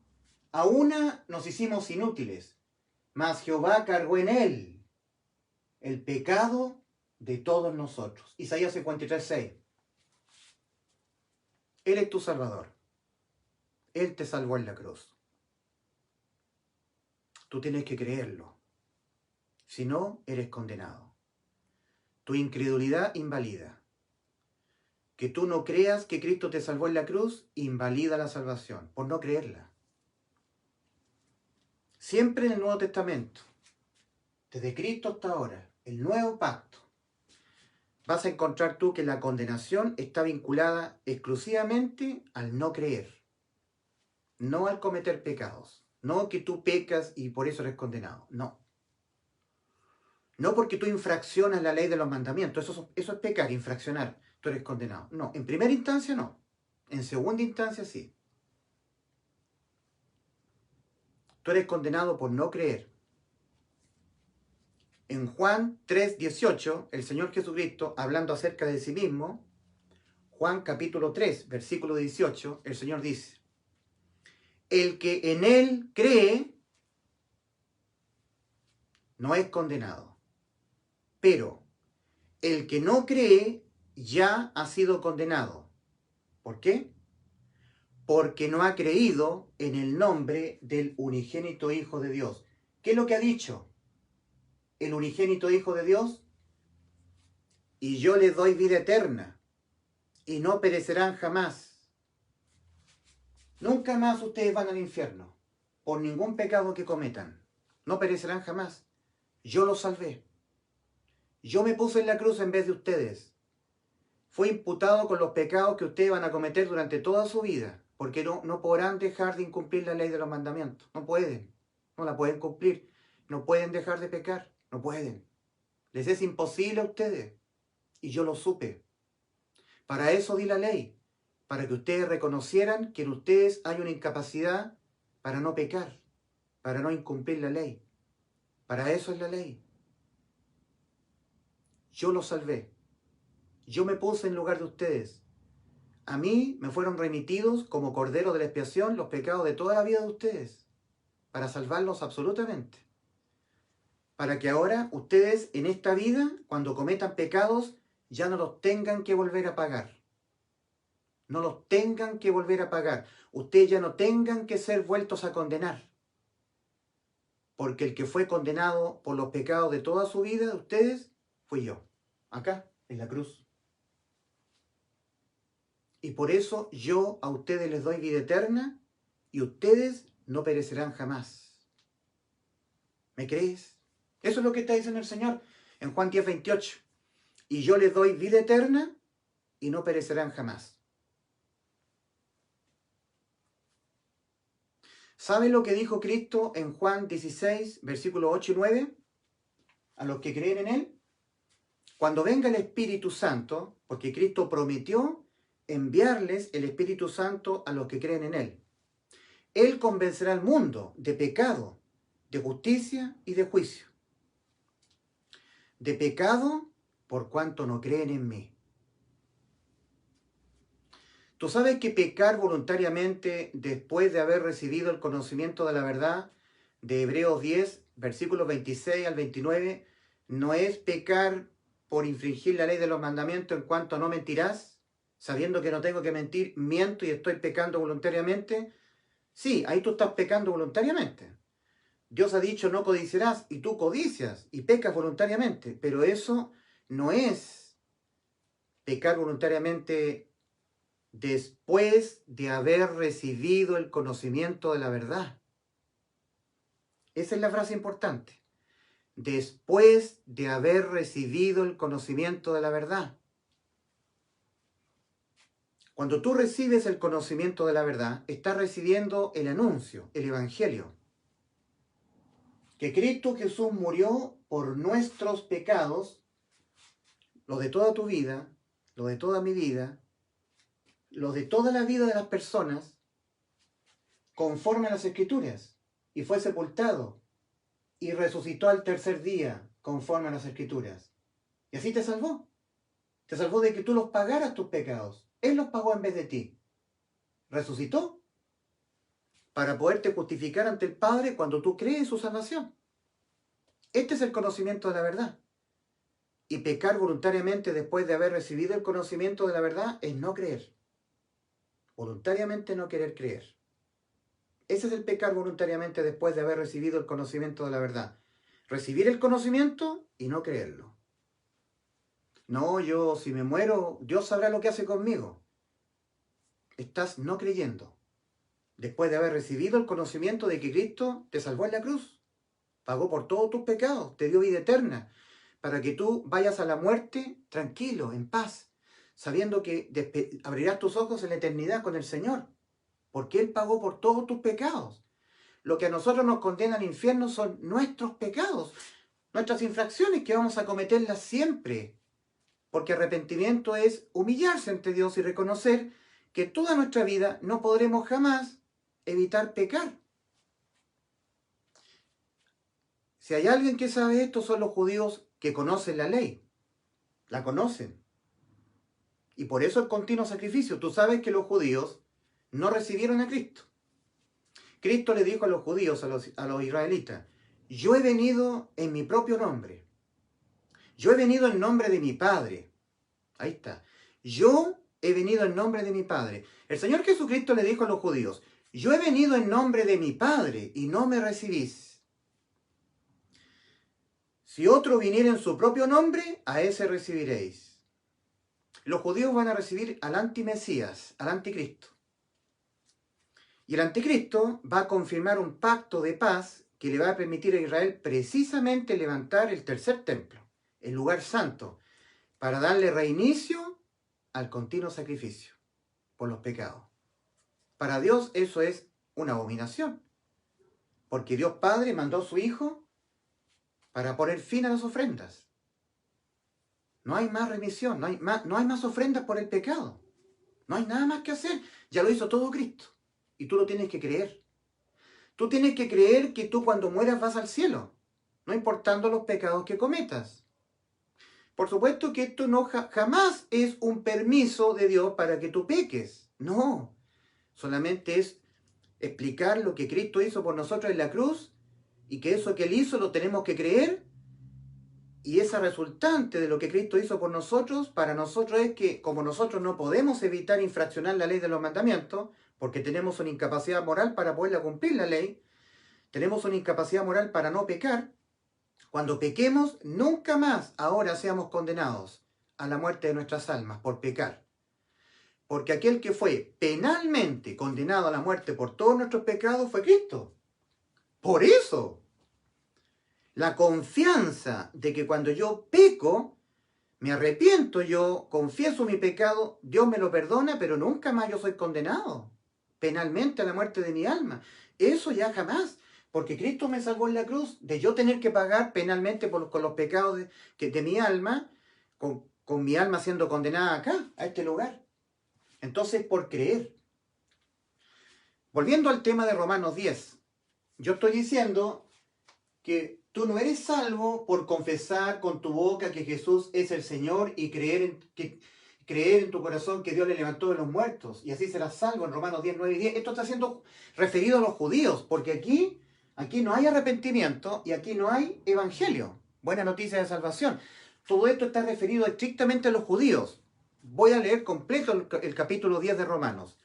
a una nos hicimos inútiles, mas Jehová cargó en él el pecado de todos nosotros. Isaías 53:6. Él es tu Salvador. Él te salvó en la cruz. Tú tienes que creerlo. Si no, eres condenado. Tu incredulidad invalida. Que tú no creas que Cristo te salvó en la cruz, invalida la salvación, por no creerla. Siempre en el Nuevo Testamento, desde Cristo hasta ahora, el nuevo pacto, vas a encontrar tú que la condenación está vinculada exclusivamente al no creer, no al cometer pecados. No que tú pecas y por eso eres condenado, no. No porque tú infraccionas la ley de los mandamientos, eso es pecar, infraccionar, tú eres condenado. No, en primera instancia no, en segunda instancia sí. Tú eres condenado por no creer. En Juan 3:18, el Señor Jesucristo, hablando acerca de sí mismo, Juan capítulo 3, versículo 18, el Señor dice: el que en Él cree no es condenado, pero el que no cree ya ha sido condenado. ¿Por qué? Porque no ha creído en el nombre del unigénito Hijo de Dios. ¿Qué es lo que ha dicho el unigénito Hijo de Dios? Y yo les doy vida eterna, y no perecerán jamás. Nunca más ustedes van al infierno, por ningún pecado que cometan. No perecerán jamás. Yo los salvé. Yo me puse en la cruz en vez de ustedes. Fue imputado con los pecados que ustedes van a cometer durante toda su vida, porque no podrán dejar de incumplir la ley de los mandamientos. No pueden. No la pueden cumplir. No pueden dejar de pecar. No pueden. Les es imposible a ustedes. Y yo lo supe. Para eso di la ley. Para que ustedes reconocieran que en ustedes hay una incapacidad para no pecar, para no incumplir la ley. Para eso es la ley. Yo los salvé. Yo me puse en lugar de ustedes. A mí me fueron remitidos como cordero de la expiación los pecados de toda la vida de ustedes, para salvarlos absolutamente. Para que ahora ustedes en esta vida, cuando cometan pecados, ya no los tengan que volver a pagar. No los tengan que volver a pagar. Ustedes ya no tengan que ser vueltos a condenar. Porque el que fue condenado por los pecados de toda su vida de ustedes, fui yo. Acá, en la cruz. Y por eso yo a ustedes les doy vida eterna y ustedes no perecerán jamás. ¿Me crees? Eso es lo que está diciendo el Señor en Juan 10:28. Y yo les doy vida eterna y no perecerán jamás. ¿Saben lo que dijo Cristo en Juan 16, versículos 8 y 9? A los que creen en Él. Cuando venga el Espíritu Santo, porque Cristo prometió enviarles el Espíritu Santo a los que creen en Él. Él convencerá al mundo de pecado, de justicia y de juicio. De pecado, por cuanto no creen en mí. ¿Tú sabes que pecar voluntariamente después de haber recibido el conocimiento de la verdad de Hebreos 10, versículos 26 al 29, no es pecar por infringir la ley de los mandamientos en cuanto a no mentirás, sabiendo que no tengo que mentir, miento y estoy pecando voluntariamente? Sí, ahí tú estás pecando voluntariamente. Dios ha dicho no codiciarás y tú codicias y pecas voluntariamente, pero eso no es pecar voluntariamente después de haber recibido el conocimiento de la verdad. Esa es la frase importante. Después de haber recibido el conocimiento de la verdad. Cuando tú recibes el conocimiento de la verdad, estás recibiendo el anuncio, el evangelio. Que Cristo Jesús murió por nuestros pecados, los de toda tu vida, los de toda mi vida, los de toda la vida de las personas, conforme a las Escrituras, y fue sepultado y resucitó al tercer día, conforme a las Escrituras. Y así te salvó. Te salvó de que tú los pagaras tus pecados. Él los pagó en vez de ti. Resucitó para poderte justificar ante el Padre cuando tú crees en su salvación. Este es el conocimiento de la verdad. Y pecar voluntariamente después de haber recibido el conocimiento de la verdad es no creer. Voluntariamente no querer creer. Ese es el pecar voluntariamente después de haber recibido el conocimiento de la verdad. Recibir el conocimiento y no creerlo. No, yo si me muero, Dios sabrá lo que hace conmigo. Estás no creyendo. Después de haber recibido el conocimiento de que Cristo te salvó en la cruz, pagó por todos tus pecados, te dio vida eterna, para que tú vayas a la muerte tranquilo, en paz, sabiendo que abrirás tus ojos en la eternidad con el Señor, porque Él pagó por todos tus pecados. Lo que a nosotros nos condena al infierno son nuestros pecados, nuestras infracciones que vamos a cometerlas siempre, porque arrepentimiento es humillarse ante Dios y reconocer que toda nuestra vida no podremos jamás evitar pecar. Si hay alguien que sabe esto, son los judíos que conocen la ley. La conocen. Y por eso el continuo sacrificio. Tú sabes que los judíos no recibieron a Cristo. Cristo le dijo a los judíos, a los israelitas, yo he venido en mi propio nombre. Yo he venido en nombre de mi Padre. Ahí está. Yo he venido en nombre de mi Padre. El Señor Jesucristo le dijo a los judíos, yo he venido en nombre de mi Padre y no me recibís. Si otro viniera en su propio nombre, a ese recibiréis. Los judíos van a recibir al antimesías, al anticristo. Y el anticristo va a confirmar un pacto de paz que le va a permitir a Israel precisamente levantar el tercer templo, el lugar santo, para darle reinicio al continuo sacrificio por los pecados. Para Dios eso es una abominación, porque Dios Padre mandó a su Hijo para poner fin a las ofrendas. No hay más remisión, no hay más ofrendas por el pecado. No hay nada más que hacer. Ya lo hizo todo Cristo. Y tú lo tienes que creer. Tú tienes que creer que tú cuando mueras vas al cielo, no importando los pecados que cometas. Por supuesto que esto no jamás es un permiso de Dios para que tú peques. No. Solamente es explicar lo que Cristo hizo por nosotros en la cruz y que eso que Él hizo lo tenemos que creer. Y esa resultante de lo que Cristo hizo por nosotros, para nosotros es que como nosotros no podemos evitar infraccionar la ley de los mandamientos, porque tenemos una incapacidad moral para poderla cumplir la ley, tenemos una incapacidad moral para no pecar, cuando pequemos nunca más ahora seamos condenados a la muerte de nuestras almas por pecar. Porque aquel que fue penalmente condenado a la muerte por todos nuestros pecados fue Cristo. Por eso, la confianza de que cuando yo peco, Me arrepiento, yo confieso mi pecado, Dios me lo perdona, pero nunca más yo soy condenado penalmente a la muerte de mi alma. Eso ya jamás, porque Cristo me salvó en la cruz de yo tener que pagar penalmente con los pecados de mi alma, con mi alma siendo condenada acá, a este lugar. Entonces, por creer. Volviendo al tema de Romanos 10, yo estoy diciendo que tú no eres salvo por confesar con tu boca que Jesús es el Señor y creer en tu corazón que Dios le levantó de los muertos y así serás salvo en Romanos 10, 9 y 10. Esto está siendo referido a los judíos, porque aquí no hay arrepentimiento y aquí no hay evangelio, buena noticia de salvación. Todo esto está referido estrictamente a los judíos. Voy a leer completo el capítulo 10 de Romanos.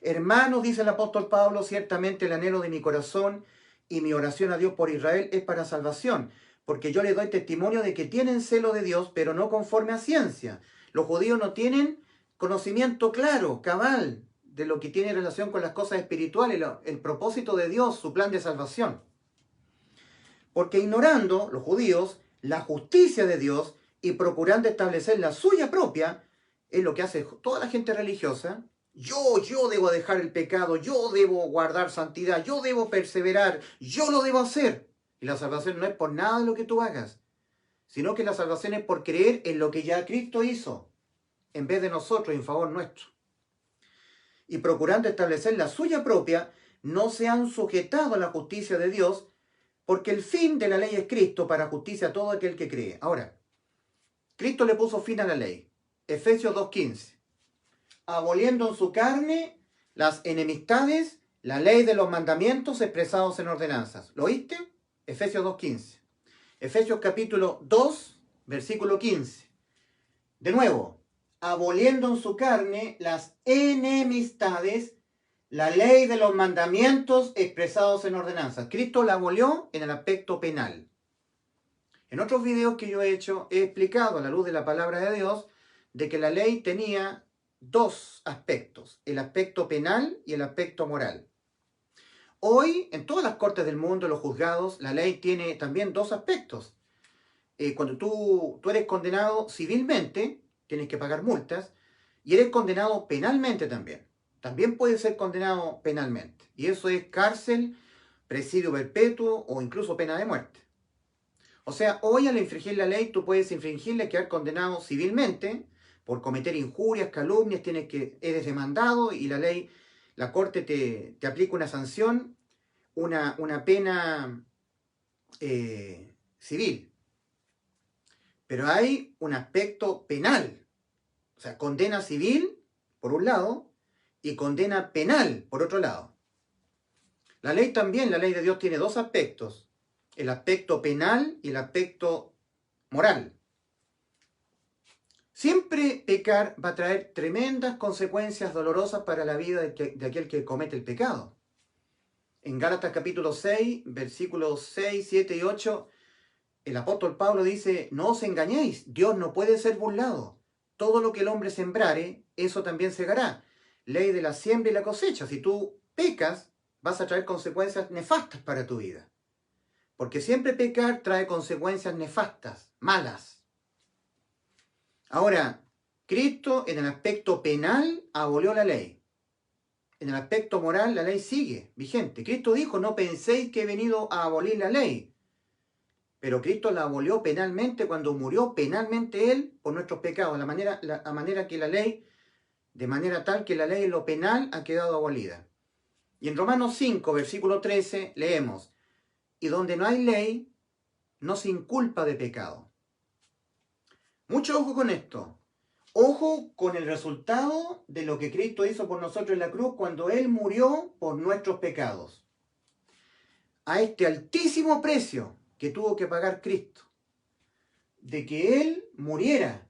Hermanos, dice el apóstol Pablo, ciertamente el anhelo de mi corazón y mi oración a Dios por Israel es para salvación, porque yo les doy testimonio de que tienen celo de Dios, pero no conforme a ciencia. Los judíos no tienen conocimiento claro, cabal, de lo que tiene relación con las cosas espirituales, el propósito de Dios, su plan de salvación. Porque ignorando los judíos la justicia de Dios y procurando establecer la suya propia, es lo que hace toda la gente religiosa. Yo debo dejar el pecado, yo debo guardar santidad, yo debo perseverar, yo lo debo hacer. Y la salvación no es por nada de lo que tú hagas, sino que la salvación es por creer en lo que ya Cristo hizo, en vez de nosotros, en favor nuestro. Y procurando establecer la suya propia, no se han sujetado a la justicia de Dios, porque el fin de la ley es Cristo para justicia a todo aquel que cree. Ahora, Cristo le puso fin a la ley. Efesios 2:15. Aboliendo en su carne las enemistades, la ley de los mandamientos expresados en ordenanzas. ¿Lo oíste? Efesios 2:15. Efesios capítulo 2, versículo 15. De nuevo, aboliendo en su carne las enemistades, la ley de los mandamientos expresados en ordenanzas. Cristo la abolió en el aspecto penal. En otros videos que yo he hecho, he explicado a la luz de la palabra de Dios de que la ley tenía dos aspectos, el aspecto penal y el aspecto moral. Hoy, en todas las cortes del mundo, los juzgados, la ley tiene también dos aspectos. Cuando tú eres condenado civilmente, tienes que pagar multas, y eres condenado penalmente también. También puedes ser condenado penalmente. Y eso es cárcel, presidio perpetuo o incluso pena de muerte. O sea, hoy al infringir la ley, tú puedes infringirla y quedar condenado civilmente por cometer injurias, calumnias, eres demandado y la ley, la corte te aplica una sanción, una pena civil. Pero hay un aspecto penal, o sea, condena civil por un lado y condena penal por otro lado. La ley también, la ley de Dios tiene dos aspectos, el aspecto penal y el aspecto moral. Siempre pecar va a traer tremendas consecuencias dolorosas para la vida de aquel que comete el pecado. En Gálatas capítulo 6, versículos 6, 7 y 8, el apóstol Pablo dice, no os engañéis, Dios no puede ser burlado. Todo lo que el hombre sembrare, eso también segará. Ley de la siembra y la cosecha. Si tú pecas, vas a traer consecuencias nefastas para tu vida. Porque siempre pecar trae consecuencias nefastas, malas. Ahora, Cristo en el aspecto penal abolió la ley. En el aspecto moral la ley sigue vigente. Cristo dijo, no penséis que he venido a abolir la ley. Pero Cristo la abolió penalmente cuando murió penalmente Él por nuestros pecados. La manera que la ley, de manera tal que la ley en lo penal ha quedado abolida. Y en Romanos 5, versículo 13, leemos, y donde no hay ley, no se inculpa de pecado. Mucho ojo con esto. Ojo con el resultado de lo que Cristo hizo por nosotros en la cruz cuando Él murió por nuestros pecados. A este altísimo precio que tuvo que pagar Cristo, de que Él muriera,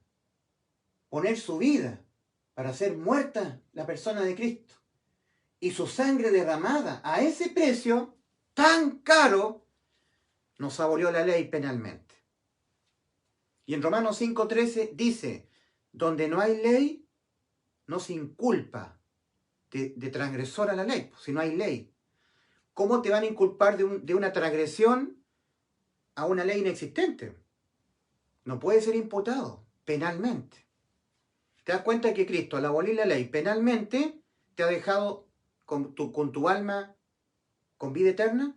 poner su vida para ser muerta la persona de Cristo, y su sangre derramada a ese precio tan caro, nos abolió la ley penalmente. Y en Romanos 5:13 dice, donde no hay ley, no se inculpa de transgresor a la ley, si no hay ley. ¿Cómo te van a inculpar de una transgresión a una ley inexistente? No puede ser imputado. penalmente. ¿Te das cuenta que Cristo, al abolir la ley penalmente, te ha dejado con tu alma con vida eterna?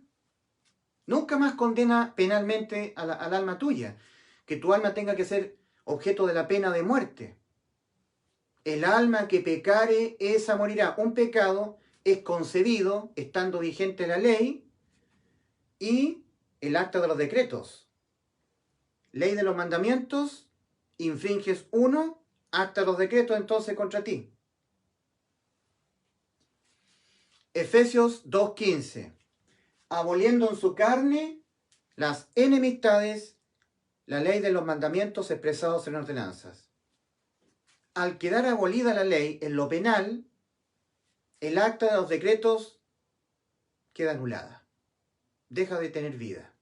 Nunca más condena penalmente al alma tuya, que tu alma tenga que ser objeto de la pena de muerte. El alma que pecare, esa morirá. Un pecado es concebido estando vigente la ley y el acta de los decretos. Ley de los mandamientos, infringes uno, acta de los decretos entonces contra ti. Efesios 2:15. Aboliendo en su carne las enemistades, la ley de los mandamientos expresados en ordenanzas. Al quedar abolida la ley en lo penal, el acta de los decretos queda anulada, deja de tener vida.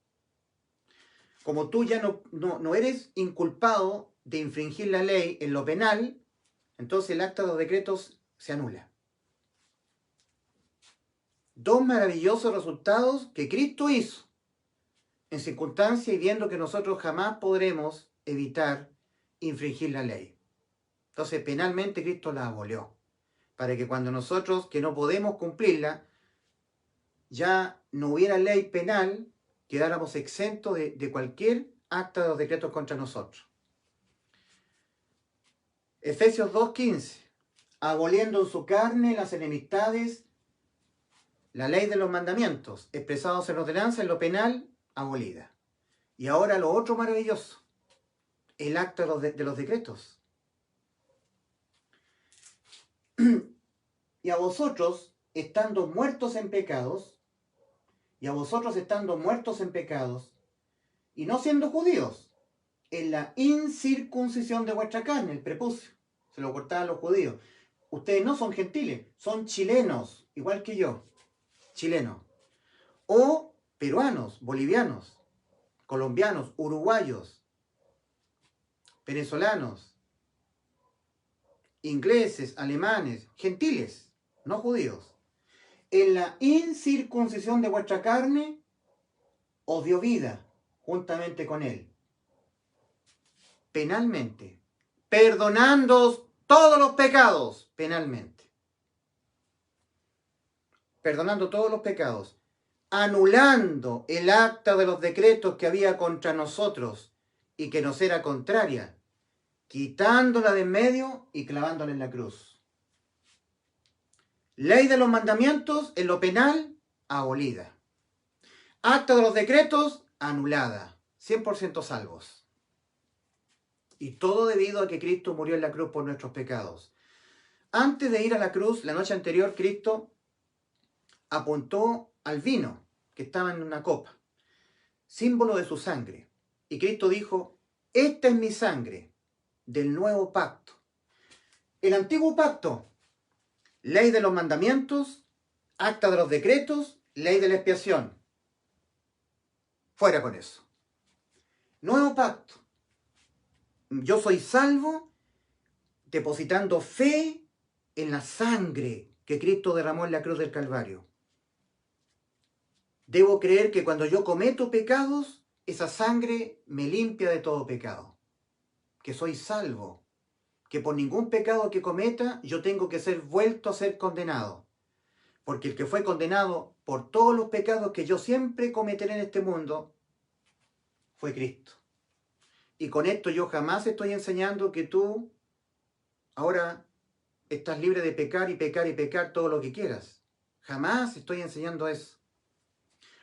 Como tú ya no eres inculpado de infringir la ley en lo penal, entonces el acta de los decretos se anula. Dos maravillosos resultados que Cristo hizo en circunstancia y viendo que nosotros jamás podremos evitar infringir la ley. Entonces penalmente Cristo la abolió, para que cuando nosotros que no podemos cumplirla, ya no hubiera ley penal, quedáramos exentos de cualquier acta de los decretos contra nosotros. Efesios 2:15. Aboliendo en su carne las enemistades, la ley de los mandamientos, expresados en ordenanza, en lo penal, abolida. Y ahora lo otro maravilloso, el acta de los decretos. Y a vosotros, estando muertos en pecados, y no siendo judíos, en la incircuncisión de vuestra carne, el prepucio, se lo cortaban los judíos. Ustedes no son gentiles, son chilenos, igual que yo, chilenos. O peruanos, bolivianos, colombianos, uruguayos, venezolanos, ingleses, alemanes, gentiles, no judíos. En la incircuncisión de vuestra carne os dio vida juntamente con él, penalmente, perdonándoos todos los pecados, penalmente, perdonando todos los pecados, anulando el acta de los decretos que había contra nosotros y que nos era contraria, quitándola de en medio y clavándola en la cruz. Ley de los mandamientos en lo penal, abolida. Acta de los decretos, anulada. 100% salvos. Y todo debido a que Cristo murió en la cruz por nuestros pecados. Antes de ir a la cruz, la noche anterior, Cristo apuntó al vino que estaba en una copa, símbolo de su sangre. Y Cristo dijo, esta es mi sangre del nuevo pacto. El antiguo pacto, ley de los mandamientos, acta de los decretos, ley de la expiación. Fuera con eso. Nuevo pacto. Yo soy salvo depositando fe en la sangre que Cristo derramó en la cruz del Calvario. Debo creer que cuando yo cometo pecados, esa sangre me limpia de todo pecado. Que soy salvo. Que por ningún pecado que cometa yo tengo que ser vuelto a ser condenado. Porque el que fue condenado por todos los pecados que yo siempre cometeré en este mundo fue Cristo. Y con esto yo jamás estoy enseñando que tú ahora estás libre de pecar y pecar y pecar todo lo que quieras. Jamás estoy enseñando eso.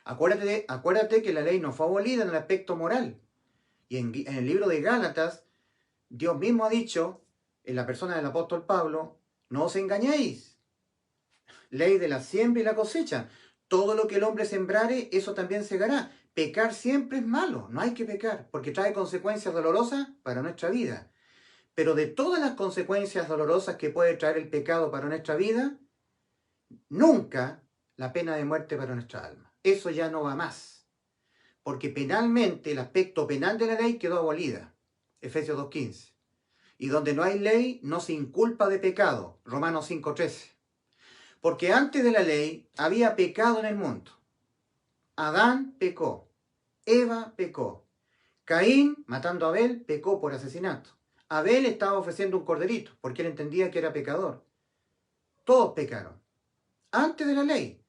Acuérdate que la ley no fue abolida en el aspecto moral. Y en el libro de Gálatas, Dios mismo ha dicho, en la persona del apóstol Pablo, no os engañéis. Ley de la siembra y la cosecha. Todo lo que el hombre sembrare, eso también segará. Pecar siempre es malo, no hay que pecar, porque trae consecuencias dolorosas para nuestra vida. Pero de todas las consecuencias dolorosas que puede traer el pecado para nuestra vida, nunca la pena de muerte para nuestra alma. Eso ya no va más. Porque penalmente, el aspecto penal de la ley quedó abolida. Efesios 2:15. Y donde no hay ley, no se inculpa de pecado. Romanos 5:13. Porque antes de la ley había pecado en el mundo. Adán pecó. Eva pecó. Caín, matando a Abel, pecó por asesinato. Abel estaba ofreciendo un corderito, porque él entendía que era pecador. Todos pecaron. Antes de la ley.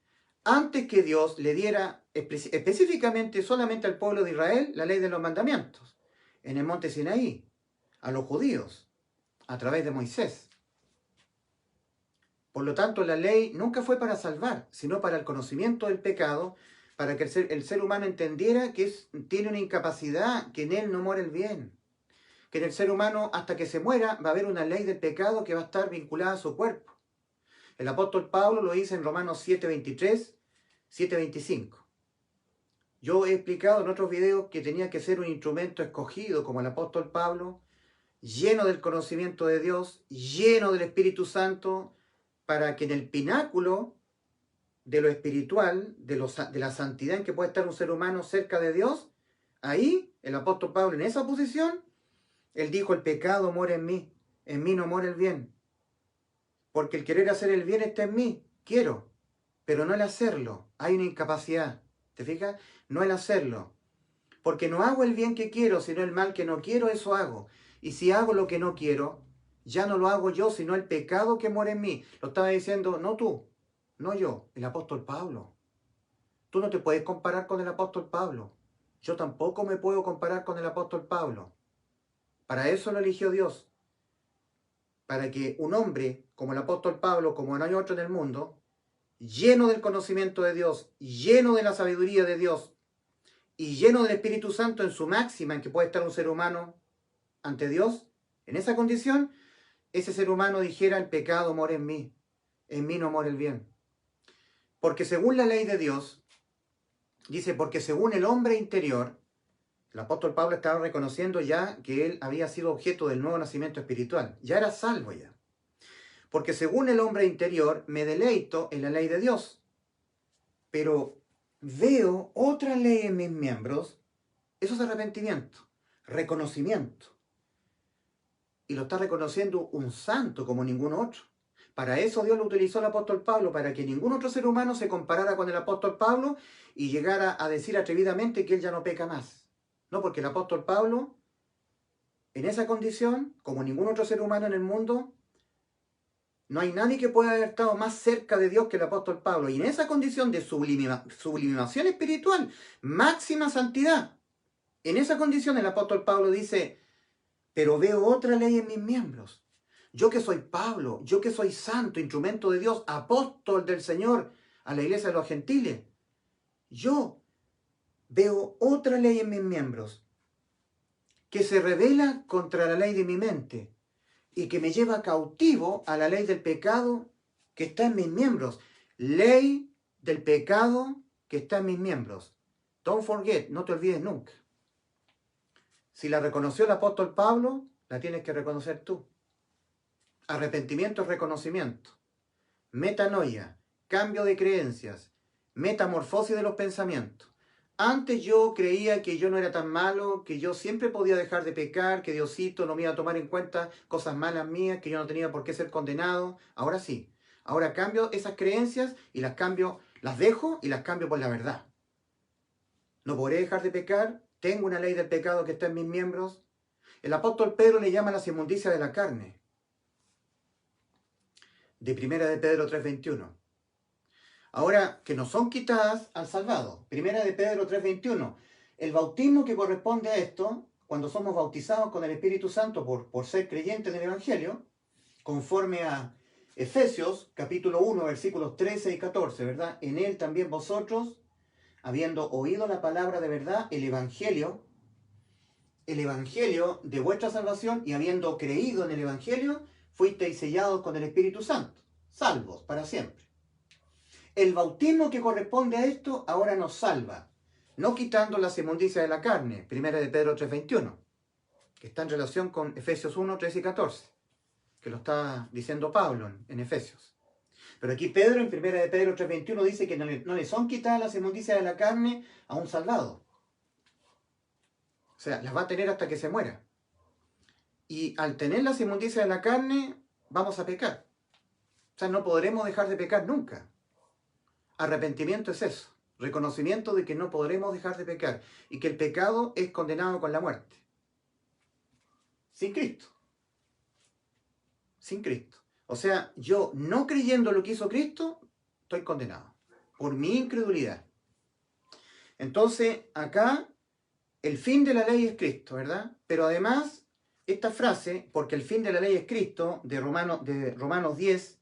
Antes que Dios le diera específicamente solamente al pueblo de Israel la ley de los mandamientos. En el monte Sinaí. A los judíos. A través de Moisés. Por lo tanto, la ley nunca fue para salvar, sino para el conocimiento del pecado, para que el ser humano entendiera que tiene una incapacidad, que en él no mora el bien. Que en el ser humano, hasta que se muera, va a haber una ley del pecado que va a estar vinculada a su cuerpo. El apóstol Pablo lo dice en Romanos 7:23, 7:25. Yo he explicado en otros videos que tenía que ser un instrumento escogido como el apóstol Pablo, lleno del conocimiento de Dios, lleno del Espíritu Santo, para que en el pináculo de lo espiritual, de la santidad en que puede estar un ser humano cerca de Dios, ahí el apóstol Pablo en esa posición, él dijo: el pecado mora en mí no mora el bien. Porque el querer hacer el bien está en mí, quiero, pero no el hacerlo, hay una incapacidad, ¿te fijas? No el hacerlo, porque no hago el bien que quiero, sino el mal que no quiero, eso hago. Y si hago lo que no quiero, ya no lo hago yo, sino el pecado que mora en mí. Lo estaba diciendo, no tú, no yo, el apóstol Pablo. Tú no te puedes comparar con el apóstol Pablo. Yo tampoco me puedo comparar con el apóstol Pablo. Para eso lo eligió Dios. Para que un hombre como el apóstol Pablo, como no hay otro en el mundo, lleno del conocimiento de Dios, lleno de la sabiduría de Dios y lleno del Espíritu Santo en su máxima en que puede estar un ser humano ante Dios, en esa condición, ese ser humano dijera: el pecado mora en mí no mora el bien. Porque según la ley de Dios, dice, porque según el hombre interior, el apóstol Pablo estaba reconociendo ya que él había sido objeto del nuevo nacimiento espiritual, ya era salvo ya. Porque según el hombre interior me deleito en la ley de Dios, pero veo otra ley en mis miembros. Eso es arrepentimiento, reconocimiento. Y lo está reconociendo un santo como ningún otro. Para eso Dios lo utilizó el apóstol Pablo, para que ningún otro ser humano se comparara con el apóstol Pablo y llegara a decir atrevidamente que él ya no peca más. No, porque el apóstol Pablo, en esa condición, como ningún otro ser humano en el mundo, no hay nadie que pueda haber estado más cerca de Dios que el apóstol Pablo. Y en esa condición de sublimación espiritual, máxima santidad, en esa condición el apóstol Pablo dice: pero veo otra ley en mis miembros. Yo que soy Pablo, yo que soy santo, instrumento de Dios, apóstol del Señor a la iglesia de los gentiles, yo veo otra ley en mis miembros que se revela contra la ley de mi mente y que me lleva cautivo a la ley del pecado que está en mis miembros. Ley del pecado que está en mis miembros. Don't forget, no te olvides nunca. Si la reconoció el apóstol Pablo, la tienes que reconocer tú. Arrepentimiento es reconocimiento. Metanoia, cambio de creencias, metamorfosis de los pensamientos. Antes yo creía que yo no era tan malo, que yo siempre podía dejar de pecar, que Diosito no me iba a tomar en cuenta cosas malas mías, que yo no tenía por qué ser condenado. Ahora sí. Ahora cambio esas creencias y las dejo y las cambio por la verdad. No podré dejar de pecar, tengo una ley del pecado que está en mis miembros. El apóstol Pedro le llama las inmundicias de la carne. De 1 de Pedro 3:21. Ahora, que no son quitadas al salvado. 1 de Pedro 3:21. El bautismo que corresponde a esto, cuando somos bautizados con el Espíritu Santo por ser creyentes del Evangelio, conforme a Efesios capítulo 1, versículos 13 y 14, ¿verdad? En él también vosotros, habiendo oído la palabra de verdad, el Evangelio de vuestra salvación, y habiendo creído en el Evangelio, fuisteis sellados con el Espíritu Santo, salvos para siempre. El bautismo que corresponde a esto ahora nos salva, no quitando las inmundicias de la carne, 1 de Pedro 3:21, que está en relación con Efesios 1, 13 y 14, que lo está diciendo Pablo en Efesios. Pero aquí Pedro, en 1 de Pedro 3:21, dice que no le son quitadas las inmundicias de la carne a un salvado. O sea, las va a tener hasta que se muera. Y al tener las inmundicias de la carne, vamos a pecar. O sea, no podremos dejar de pecar nunca. Arrepentimiento es eso, reconocimiento de que no podremos dejar de pecar y que el pecado es condenado con la muerte. Sin Cristo. sin Cristo. O sea, yo no creyendo lo que hizo Cristo, estoy condenado por mi incredulidad. Entonces, acá el fin de la ley es Cristo, ¿verdad? Pero además, esta frase, porque el fin de la ley es Cristo, de Romanos 10,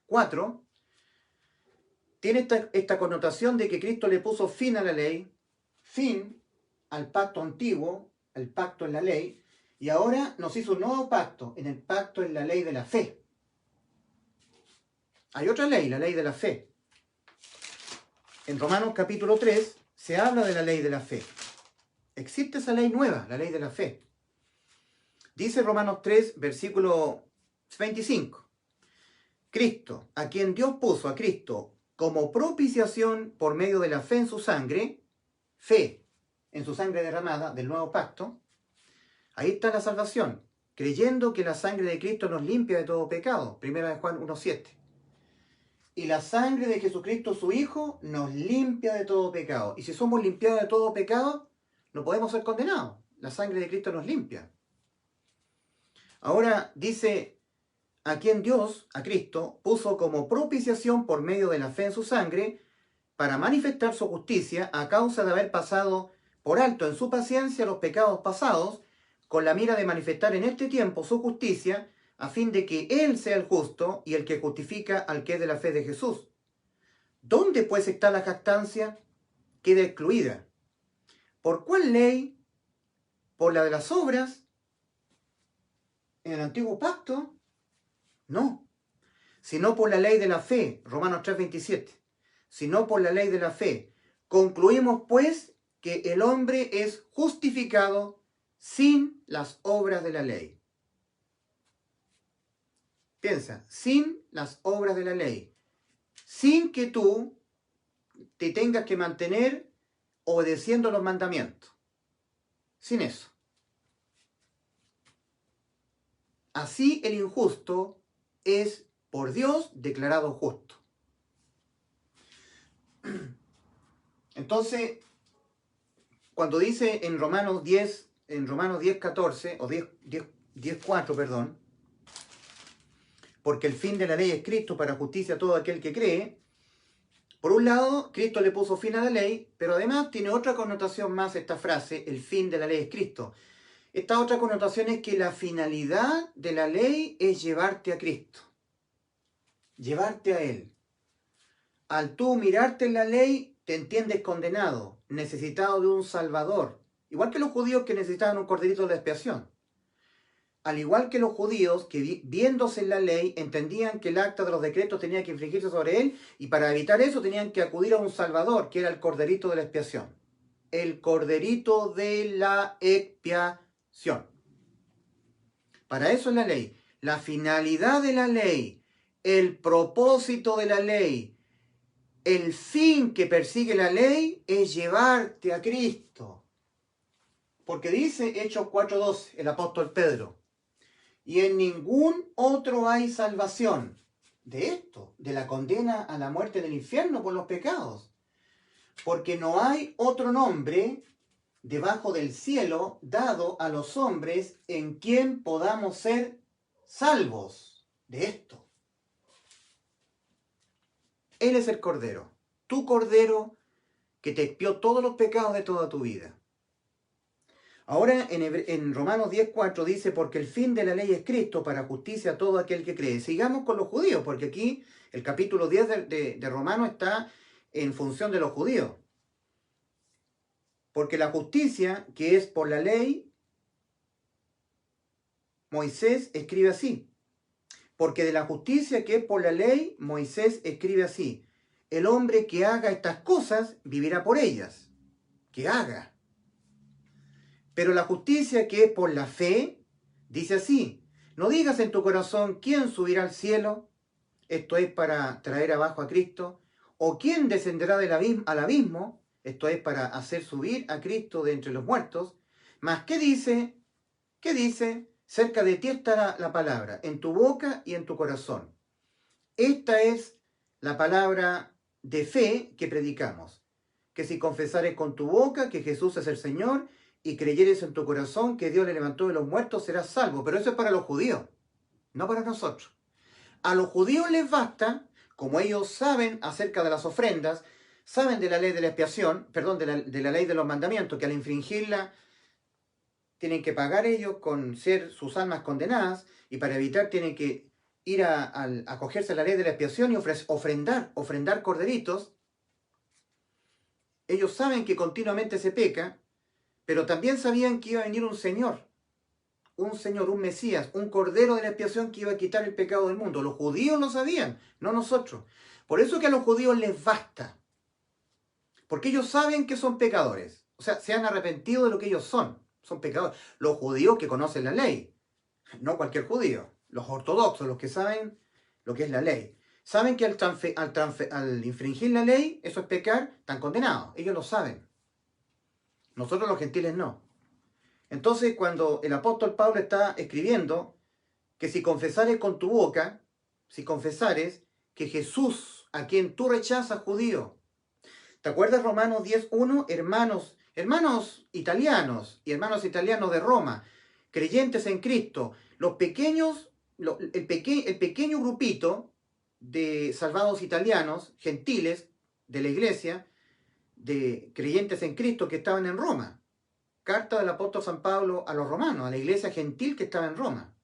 4, tiene esta connotación de que Cristo le puso fin a la ley, fin al pacto antiguo, el pacto en la ley, y ahora nos hizo un nuevo pacto, en el pacto en la ley de la fe. Hay otra ley, la ley de la fe. En Romanos capítulo 3 se habla de la ley de la fe. Existe esa ley nueva, la ley de la fe. Dice Romanos 3, versículo 25. Cristo, a quien Dios puso a Cristo como propiciación por medio de la fe en su sangre, fe en su sangre derramada del nuevo pacto, ahí está la salvación, creyendo que la sangre de Cristo nos limpia de todo pecado, 1 Juan 1:7. Y la sangre de Jesucristo, su Hijo, nos limpia de todo pecado. Y si somos limpiados de todo pecado, no podemos ser condenados. La sangre de Cristo nos limpia. Ahora dice, a quien Dios, a Cristo, puso como propiciación por medio de la fe en su sangre, para manifestar su justicia a causa de haber pasado por alto en su paciencia los pecados pasados, con la mira de manifestar en este tiempo su justicia, a fin de que Él sea el justo y el que justifica al que es de la fe de Jesús. ¿Dónde pues está la jactancia? Queda excluida. ¿Por cuál ley? ¿Por la de las obras? ¿En el antiguo pacto? No, sino por la ley de la fe, Romanos 3:27. Sino por la ley de la fe. Concluimos pues que el hombre es justificado sin las obras de la ley. Piensa, sin las obras de la ley, sin que tú te tengas que mantener obedeciendo los mandamientos, sin eso. Así el injusto es por Dios declarado justo. Entonces, cuando dice en Romanos 10:14, o 10:4, perdón, porque el fin de la ley es Cristo para justicia a todo aquel que cree. Por un lado, Cristo le puso fin a la ley, pero además tiene otra connotación más esta frase, el fin de la ley es Cristo. Esta otra connotación es que la finalidad de la ley es llevarte a Cristo, llevarte a Él. Al tú mirarte en la ley, te entiendes condenado, necesitado de un Salvador, igual que los judíos que necesitaban un corderito de expiación. Al igual que los judíos que viéndose en la ley entendían que el acta de los decretos tenía que infligirse sobre él y para evitar eso tenían que acudir a un Salvador, que era el corderito de la expiación. El corderito de la expiación. Para eso es la ley. La finalidad de la ley, el propósito de la ley, el fin que persigue la ley es llevarte a Cristo. Porque dice Hechos 4:12, el apóstol Pedro, y en ningún otro hay salvación. De esto, de la condena a la muerte del infierno por los pecados. Porque no hay otro nombre debajo del cielo dado a los hombres en quien podamos ser salvos. De esto. Él es el Cordero. Tu Cordero que te expió todos los pecados de toda tu vida. Ahora en Romanos 10:4 dice, porque el fin de la ley es Cristo para justicia a todo aquel que cree. Sigamos con los judíos, porque aquí el capítulo 10 de Romanos está en función de los judíos. Porque la justicia que es por la ley, Moisés escribe así. Porque de la justicia que es por la ley, Moisés escribe así. El hombre que haga estas cosas vivirá por ellas. Que haga. Pero la justicia que es por la fe, dice así, no digas en tu corazón quién subirá al cielo, esto es para traer abajo a Cristo, o quién descenderá al abismo, esto es para hacer subir a Cristo de entre los muertos, mas ¿qué dice? ¿Qué dice? Cerca de ti estará la palabra, en tu boca y en tu corazón. Esta es la palabra de fe que predicamos, que si confesares con tu boca que Jesús es el Señor, y creyeres en tu corazón que Dios le levantó de los muertos, serás salvo. Pero eso es para los judíos, no para nosotros. A los judíos les basta, como ellos saben acerca de las ofrendas, saben de la ley de la expiación, perdón, de la ley de los mandamientos, que al infringirla tienen que pagar ellos con ser sus almas condenadas, y para evitar tienen que ir a acogerse a la ley de la expiación y ofrendar corderitos. Ellos saben que continuamente se peca, pero también sabían que iba a venir un Señor, un Mesías, un Cordero de la expiación que iba a quitar el pecado del mundo. Los judíos lo sabían, no nosotros. Por eso que a los judíos les basta, porque ellos saben que son pecadores. O sea, se han arrepentido de lo que ellos son pecadores. Los judíos que conocen la ley, no cualquier judío, los ortodoxos, los que saben lo que es la ley. Saben que al infringir la ley, eso es pecar, están condenados. Ellos lo saben. Nosotros los gentiles no. Entonces, cuando el apóstol Pablo está escribiendo que si confesares con tu boca, si confesares que Jesús, a quien tú rechazas, judío. ¿Te acuerdas Romanos 10:1? Hermanos italianos y hermanos italianos de Roma, creyentes en Cristo, los pequeños, el pequeño grupito de salvados italianos, gentiles, de la iglesia, de creyentes en Cristo que estaban en Roma. Carta del apóstol San Pablo a los romanos, a la iglesia gentil que estaba en Roma.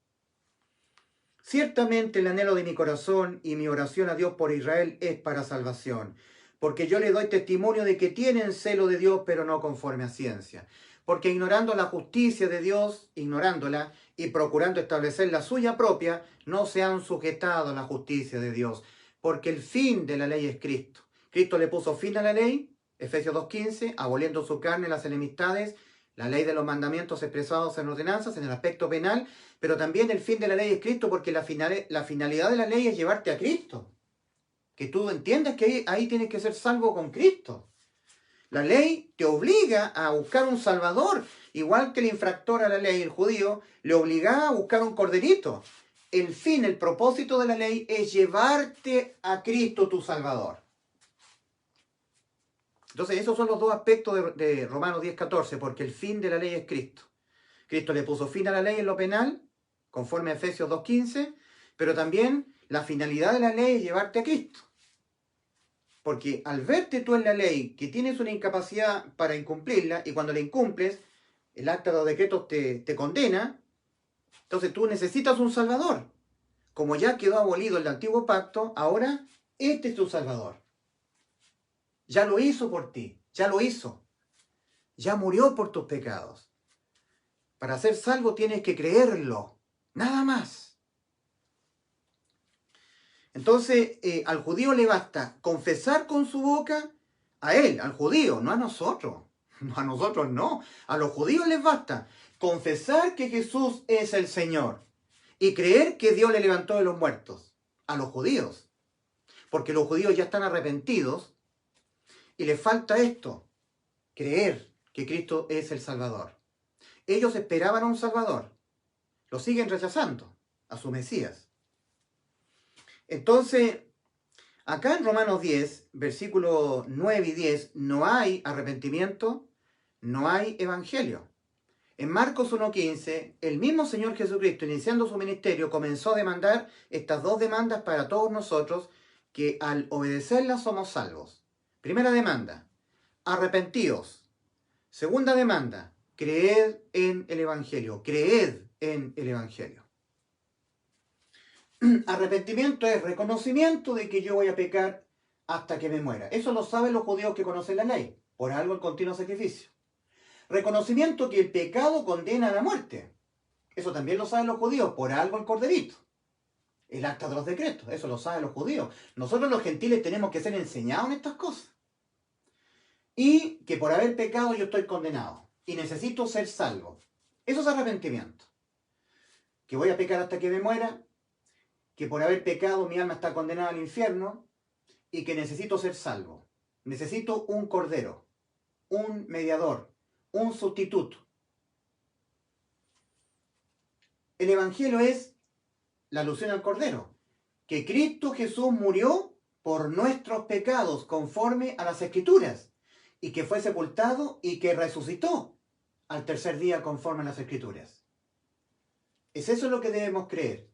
Ciertamente el anhelo de mi corazón y mi oración a Dios por Israel es para salvación, porque yo le doy testimonio de que tienen celo de Dios, pero no conforme a ciencia. Porque ignorando la justicia de Dios, ignorándola y procurando establecer la suya propia, no se han sujetado a la justicia de Dios, porque el fin de la ley es Cristo. Cristo le puso fin a la ley, Efesios 2:15, aboliendo su carne las enemistades, la ley de los mandamientos expresados en ordenanzas, en el aspecto penal, pero también el fin de la ley es Cristo, porque la finalidad de la ley es llevarte a Cristo. Que tú entiendas que ahí tienes que ser salvo con Cristo. La ley te obliga a buscar un salvador, igual que el infractor a la ley, el judío, le obligaba a buscar un corderito. El fin, el propósito de la ley es llevarte a Cristo tu salvador. Entonces, esos son los dos aspectos de Romanos 10:14, porque el fin de la ley es Cristo. Cristo le puso fin a la ley en lo penal, conforme a Efesios 2:15, pero también la finalidad de la ley es llevarte a Cristo. Porque al verte tú en la ley que tienes una incapacidad para incumplirla, y cuando la incumples, el acta de los decretos te condena, entonces tú necesitas un salvador. Como ya quedó abolido el antiguo pacto, ahora este es tu salvador. Ya lo hizo por ti, ya lo hizo. Ya murió por tus pecados. Para ser salvo tienes que creerlo, nada más. Entonces, al judío le basta confesar con su boca, a él, al judío, no a nosotros. No, a nosotros no. A los judíos les basta confesar que Jesús es el Señor y creer que Dios le levantó de los muertos. A los judíos. Porque los judíos ya están arrepentidos y les falta esto, creer que Cristo es el Salvador. Ellos esperaban a un Salvador. Lo siguen rechazando, a su Mesías. Entonces, acá en Romanos 10, versículos 9 y 10, no hay arrepentimiento, no hay evangelio. En Marcos 1:15, el mismo Señor Jesucristo, iniciando su ministerio, comenzó a demandar estas dos demandas para todos nosotros, que al obedecerlas somos salvos. Primera demanda, arrepentíos. Segunda demanda, creed en el Evangelio. Creed en el Evangelio. Arrepentimiento es reconocimiento de que yo voy a pecar hasta que me muera. Eso lo saben los judíos que conocen la ley. Por algo el continuo sacrificio. Reconocimiento que el pecado condena a la muerte. Eso también lo saben los judíos. Por algo el corderito. El acta de los decretos. Eso lo saben los judíos. Nosotros los gentiles tenemos que ser enseñados en estas cosas. Y que por haber pecado yo estoy condenado. Y necesito ser salvo. Eso es arrepentimiento. Que voy a pecar hasta que me muera. Que por haber pecado mi alma está condenada al infierno y que necesito ser salvo. Necesito un cordero, un mediador, un sustituto. El Evangelio es la alusión al cordero, que Cristo Jesús murió por nuestros pecados conforme a las Escrituras y que fue sepultado y que resucitó al tercer día conforme a las Escrituras. Es eso lo que debemos creer.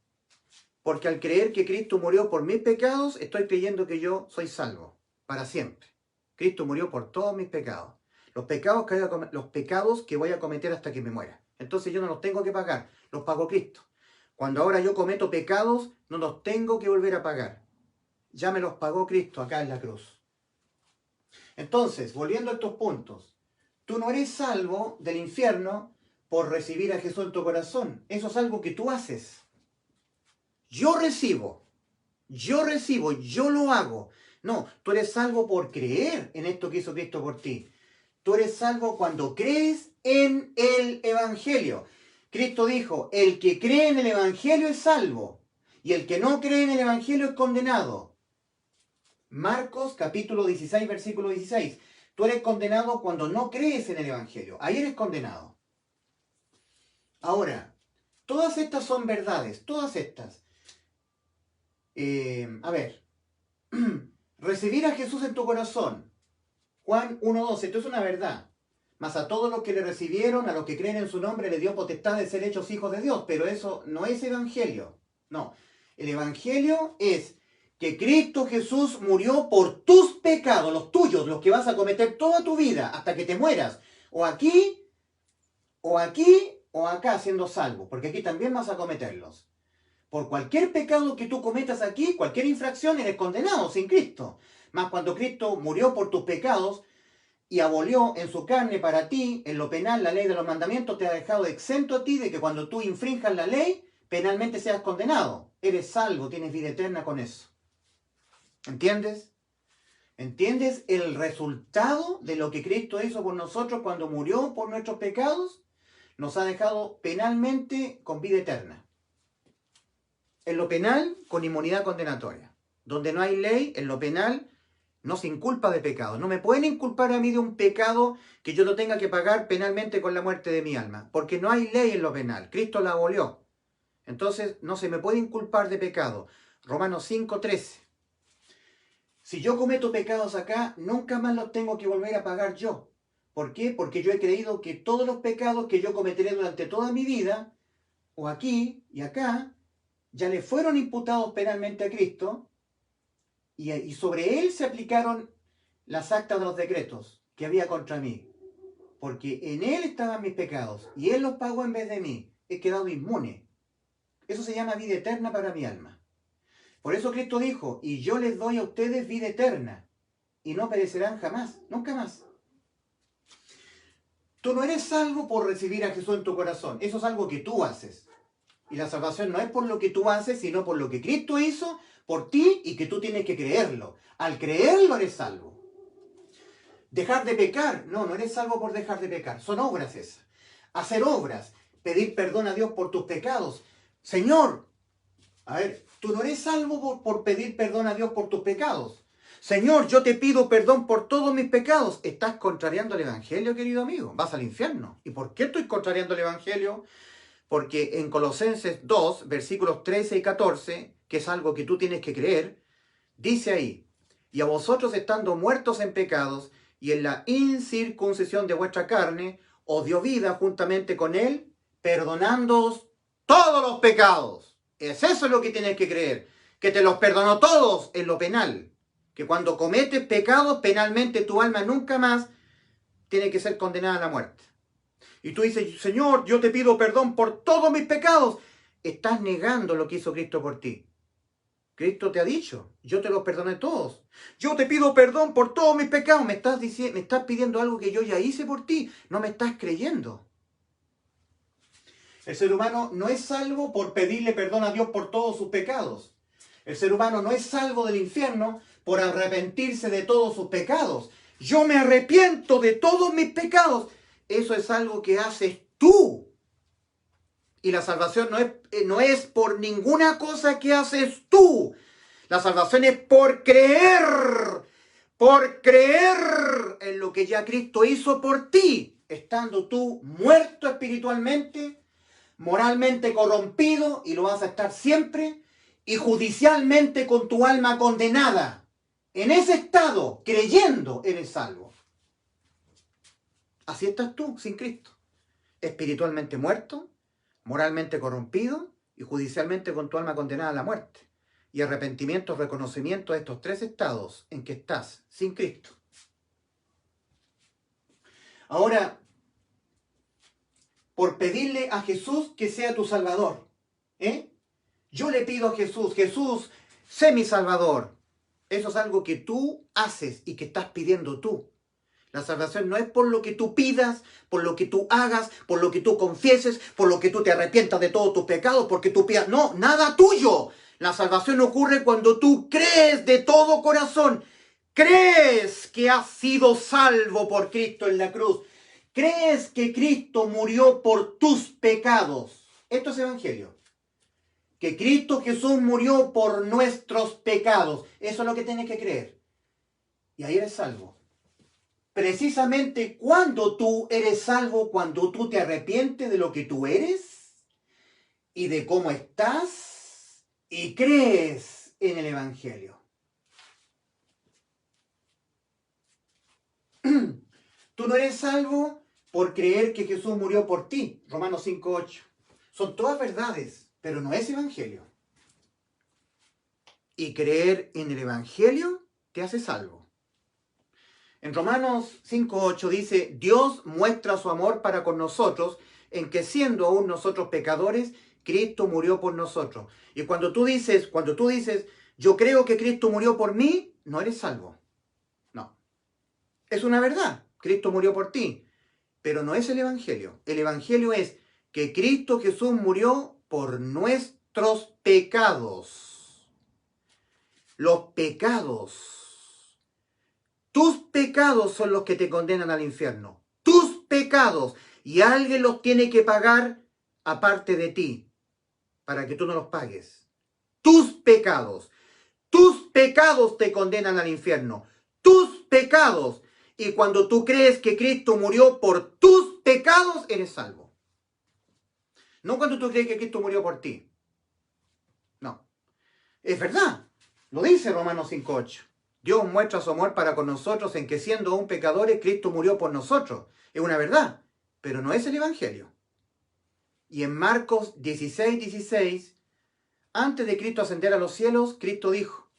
Porque al creer que Cristo murió por mis pecados, estoy creyendo que yo soy salvo para siempre. Cristo murió por todos mis pecados. Los pecados que voy a cometer hasta que me muera. Entonces yo no los tengo que pagar, los pagó Cristo. Cuando ahora yo cometo pecados, no los tengo que volver a pagar. Ya me los pagó Cristo acá en la cruz. Entonces, volviendo a estos puntos, tú no eres salvo del infierno por recibir a Jesús en tu corazón. Eso es algo que tú haces. Yo recibo, yo lo hago. No, tú eres salvo por creer en esto que hizo Cristo por ti. Tú eres salvo cuando crees en el Evangelio. Cristo dijo, el que cree en el Evangelio es salvo, y el que no cree en el Evangelio es condenado. Marcos capítulo 16, versículo 16. Tú eres condenado cuando no crees en el Evangelio. Ahí eres condenado. Ahora, todas estas son verdades, todas estas. Recibir a Jesús en tu corazón. Juan 1:12, esto es una verdad. Mas a todos los que le recibieron, a los que creen en su nombre, le dio potestad de ser hechos hijos de Dios. Pero eso no es evangelio. No. El evangelio es que Cristo Jesús murió por tus pecados, los tuyos, los que vas a cometer toda tu vida hasta que te mueras. O aquí, o acá siendo salvo. Porque aquí también vas a cometerlos. Por cualquier pecado que tú cometas aquí, cualquier infracción, eres condenado sin Cristo. Mas cuando Cristo murió por tus pecados y abolió en su carne para ti, en lo penal, la ley de los mandamientos, te ha dejado exento a ti de que cuando tú infrinjas la ley, penalmente seas condenado. Eres salvo, tienes vida eterna con eso. ¿Entiendes? ¿Entiendes el resultado de lo que Cristo hizo por nosotros cuando murió por nuestros pecados? Nos ha dejado penalmente con vida eterna. En lo penal, con inmunidad condenatoria. Donde no hay ley, en lo penal, no se inculpa de pecado. No me pueden inculpar a mí de un pecado que yo lo tenga que pagar penalmente con la muerte de mi alma. Porque no hay ley en lo penal. Cristo la abolió. Entonces no se me puede inculpar de pecado. Romanos 5:13. Si yo cometo pecados acá, nunca más los tengo que volver a pagar yo. ¿Por qué? Porque yo he creído que todos los pecados que yo cometeré durante toda mi vida, o aquí y acá, ya le fueron imputados penalmente a Cristo. Y sobre él se aplicaron las actas de los decretos que había contra mí. Porque en él estaban mis pecados y él los pagó en vez de mí. He quedado inmune. Eso se llama vida eterna para mi alma. Por eso Cristo dijo, y yo les doy a ustedes vida eterna. Y no perecerán jamás, nunca más. Tú no eres salvo por recibir a Jesús en tu corazón. Eso es algo que tú haces. Y la salvación no es por lo que tú haces, sino por lo que Cristo hizo por ti y que tú tienes que creerlo. Al creerlo eres salvo. Dejar de pecar. No, no eres salvo por dejar de pecar. Son obras esas. Hacer obras. Pedir perdón a Dios por tus pecados. Señor, tú no eres salvo por pedir perdón a Dios por tus pecados. Señor, yo te pido perdón por todos mis pecados. Estás contrariando el Evangelio, querido amigo. Vas al infierno. ¿Y por qué estoy contrariando el Evangelio? Porque en Colosenses 2, versículos 13 y 14, que es algo que tú tienes que creer, dice ahí, y a vosotros estando muertos en pecados y en la incircuncisión de vuestra carne, os dio vida juntamente con él, perdonándoos todos los pecados. Es eso lo que tienes que creer, que te los perdonó todos en lo penal, que cuando cometes pecados penalmente tu alma nunca más tiene que ser condenada a la muerte. Y tú dices, Señor, yo te pido perdón por todos mis pecados. Estás negando lo que hizo Cristo por ti. Cristo te ha dicho, yo te los perdoné todos. Yo te pido perdón por todos mis pecados. Me estás pidiendo algo que yo ya hice por ti. No me estás creyendo. El ser humano no es salvo por pedirle perdón a Dios por todos sus pecados. El ser humano no es salvo del infierno por arrepentirse de todos sus pecados. Yo me arrepiento de todos mis pecados. Eso es algo que haces tú. Y la salvación no es por ninguna cosa que haces tú. La salvación es por creer en lo que ya Cristo hizo por ti, estando tú muerto espiritualmente, moralmente corrompido, y lo vas a estar siempre, y judicialmente con tu alma condenada. En ese estado, creyendo, eres salvo. Así estás tú, sin Cristo. Espiritualmente muerto, moralmente corrompido y judicialmente con tu alma condenada a la muerte. Y arrepentimiento, reconocimiento de estos tres estados en que estás sin Cristo. Ahora, por pedirle a Jesús que sea tu Salvador, yo le pido a Jesús, Jesús, sé mi Salvador. Eso es algo que tú haces y que estás pidiendo tú. La salvación no es por lo que tú pidas, por lo que tú hagas, por lo que tú confieses, por lo que tú te arrepientas de todos tus pecados, porque tú pidas. No, nada tuyo. La salvación ocurre cuando tú crees de todo corazón. Crees que has sido salvo por Cristo en la cruz. Crees que Cristo murió por tus pecados. Esto es evangelio. Que Cristo Jesús murió por nuestros pecados. Eso es lo que tienes que creer. Y ahí eres salvo. Precisamente cuando tú eres salvo, cuando tú te arrepientes de lo que tú eres y de cómo estás y crees en el evangelio. Tú no eres salvo por creer que Jesús murió por ti. Romanos 5:8. Son todas verdades, pero no es evangelio. Y creer en el evangelio te hace salvo. En Romanos 5:8 dice, Dios muestra su amor para con nosotros en que siendo aún nosotros pecadores, Cristo murió por nosotros. Y cuando tú dices, yo creo que Cristo murió por mí, no eres salvo. No. Es una verdad. Cristo murió por ti. Pero no es el evangelio. El evangelio es que Cristo Jesús murió por nuestros pecados. Los pecados. Tus pecados son los que te condenan al infierno. Tus pecados. Y alguien los tiene que pagar aparte de ti, para que tú no los pagues. Tus pecados. Tus pecados te condenan al infierno. Tus pecados. Y cuando tú crees que Cristo murió por tus pecados, eres salvo. No cuando tú crees que Cristo murió por ti. No. Es verdad. Lo dice Romanos 5:8. Dios muestra su amor para con nosotros en que siendo aún pecadores, Cristo murió por nosotros. Es una verdad, pero no es el evangelio. Y en Marcos 16:16, antes de Cristo ascender a los cielos, Cristo dijo,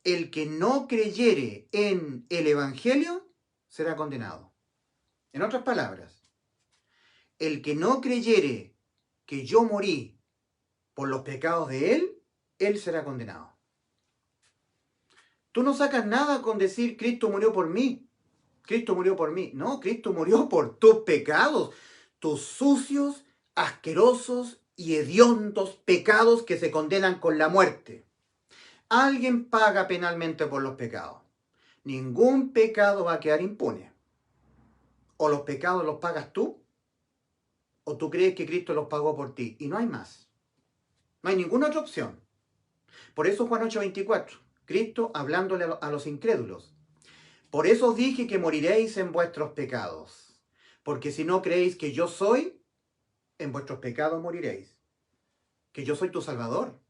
el que no creyere en el evangelio será condenado. En otras palabras, el que no creyere que yo morí por los pecados de él será condenado. Tú no sacas nada con decir Cristo murió por mí. Cristo murió por mí. No, Cristo murió por tus pecados. Tus sucios, asquerosos y hediondos pecados que se condenan con la muerte. Alguien paga penalmente por los pecados. Ningún pecado va a quedar impune. O los pecados los pagas tú, o tú crees que Cristo los pagó por ti. Y no hay más. No hay ninguna otra opción. Por eso Juan 8:24. Cristo hablándole a los incrédulos. Por eso os dije que moriréis en vuestros pecados. Porque si no creéis que yo soy, en vuestros pecados moriréis. Que yo soy tu Salvador.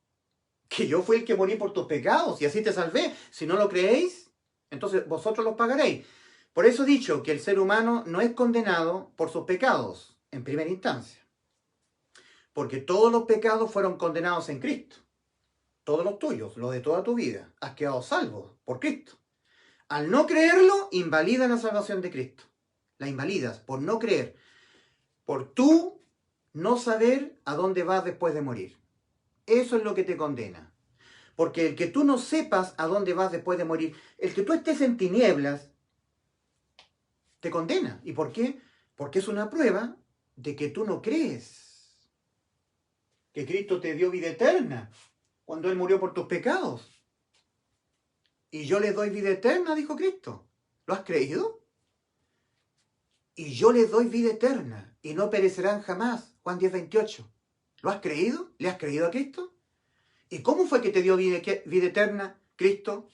Que yo fui el que morí por tus pecados y así te salvé. Si no lo creéis, entonces vosotros los pagaréis. Por eso he dicho que el ser humano no es condenado por sus pecados en primera instancia. Porque todos los pecados fueron condenados en Cristo. Todos los tuyos, los de toda tu vida. Has quedado salvo por Cristo. Al no creerlo, invalidas la salvación de Cristo. La invalidas por no creer. Por tú no saber a dónde vas después de morir. Eso es lo que te condena. Porque el que tú no sepas a dónde vas después de morir, el que tú estés en tinieblas, te condena. ¿Y por qué? Porque es una prueba de que tú no crees que Cristo te dio vida eterna cuando Él murió por tus pecados. Y yo les doy vida eterna, dijo Cristo. ¿Lo has creído? Y yo les doy vida eterna y no perecerán jamás. Juan 10:28. ¿Lo has creído? ¿Le has creído a Cristo? ¿Y cómo fue que te dio vida eterna Cristo?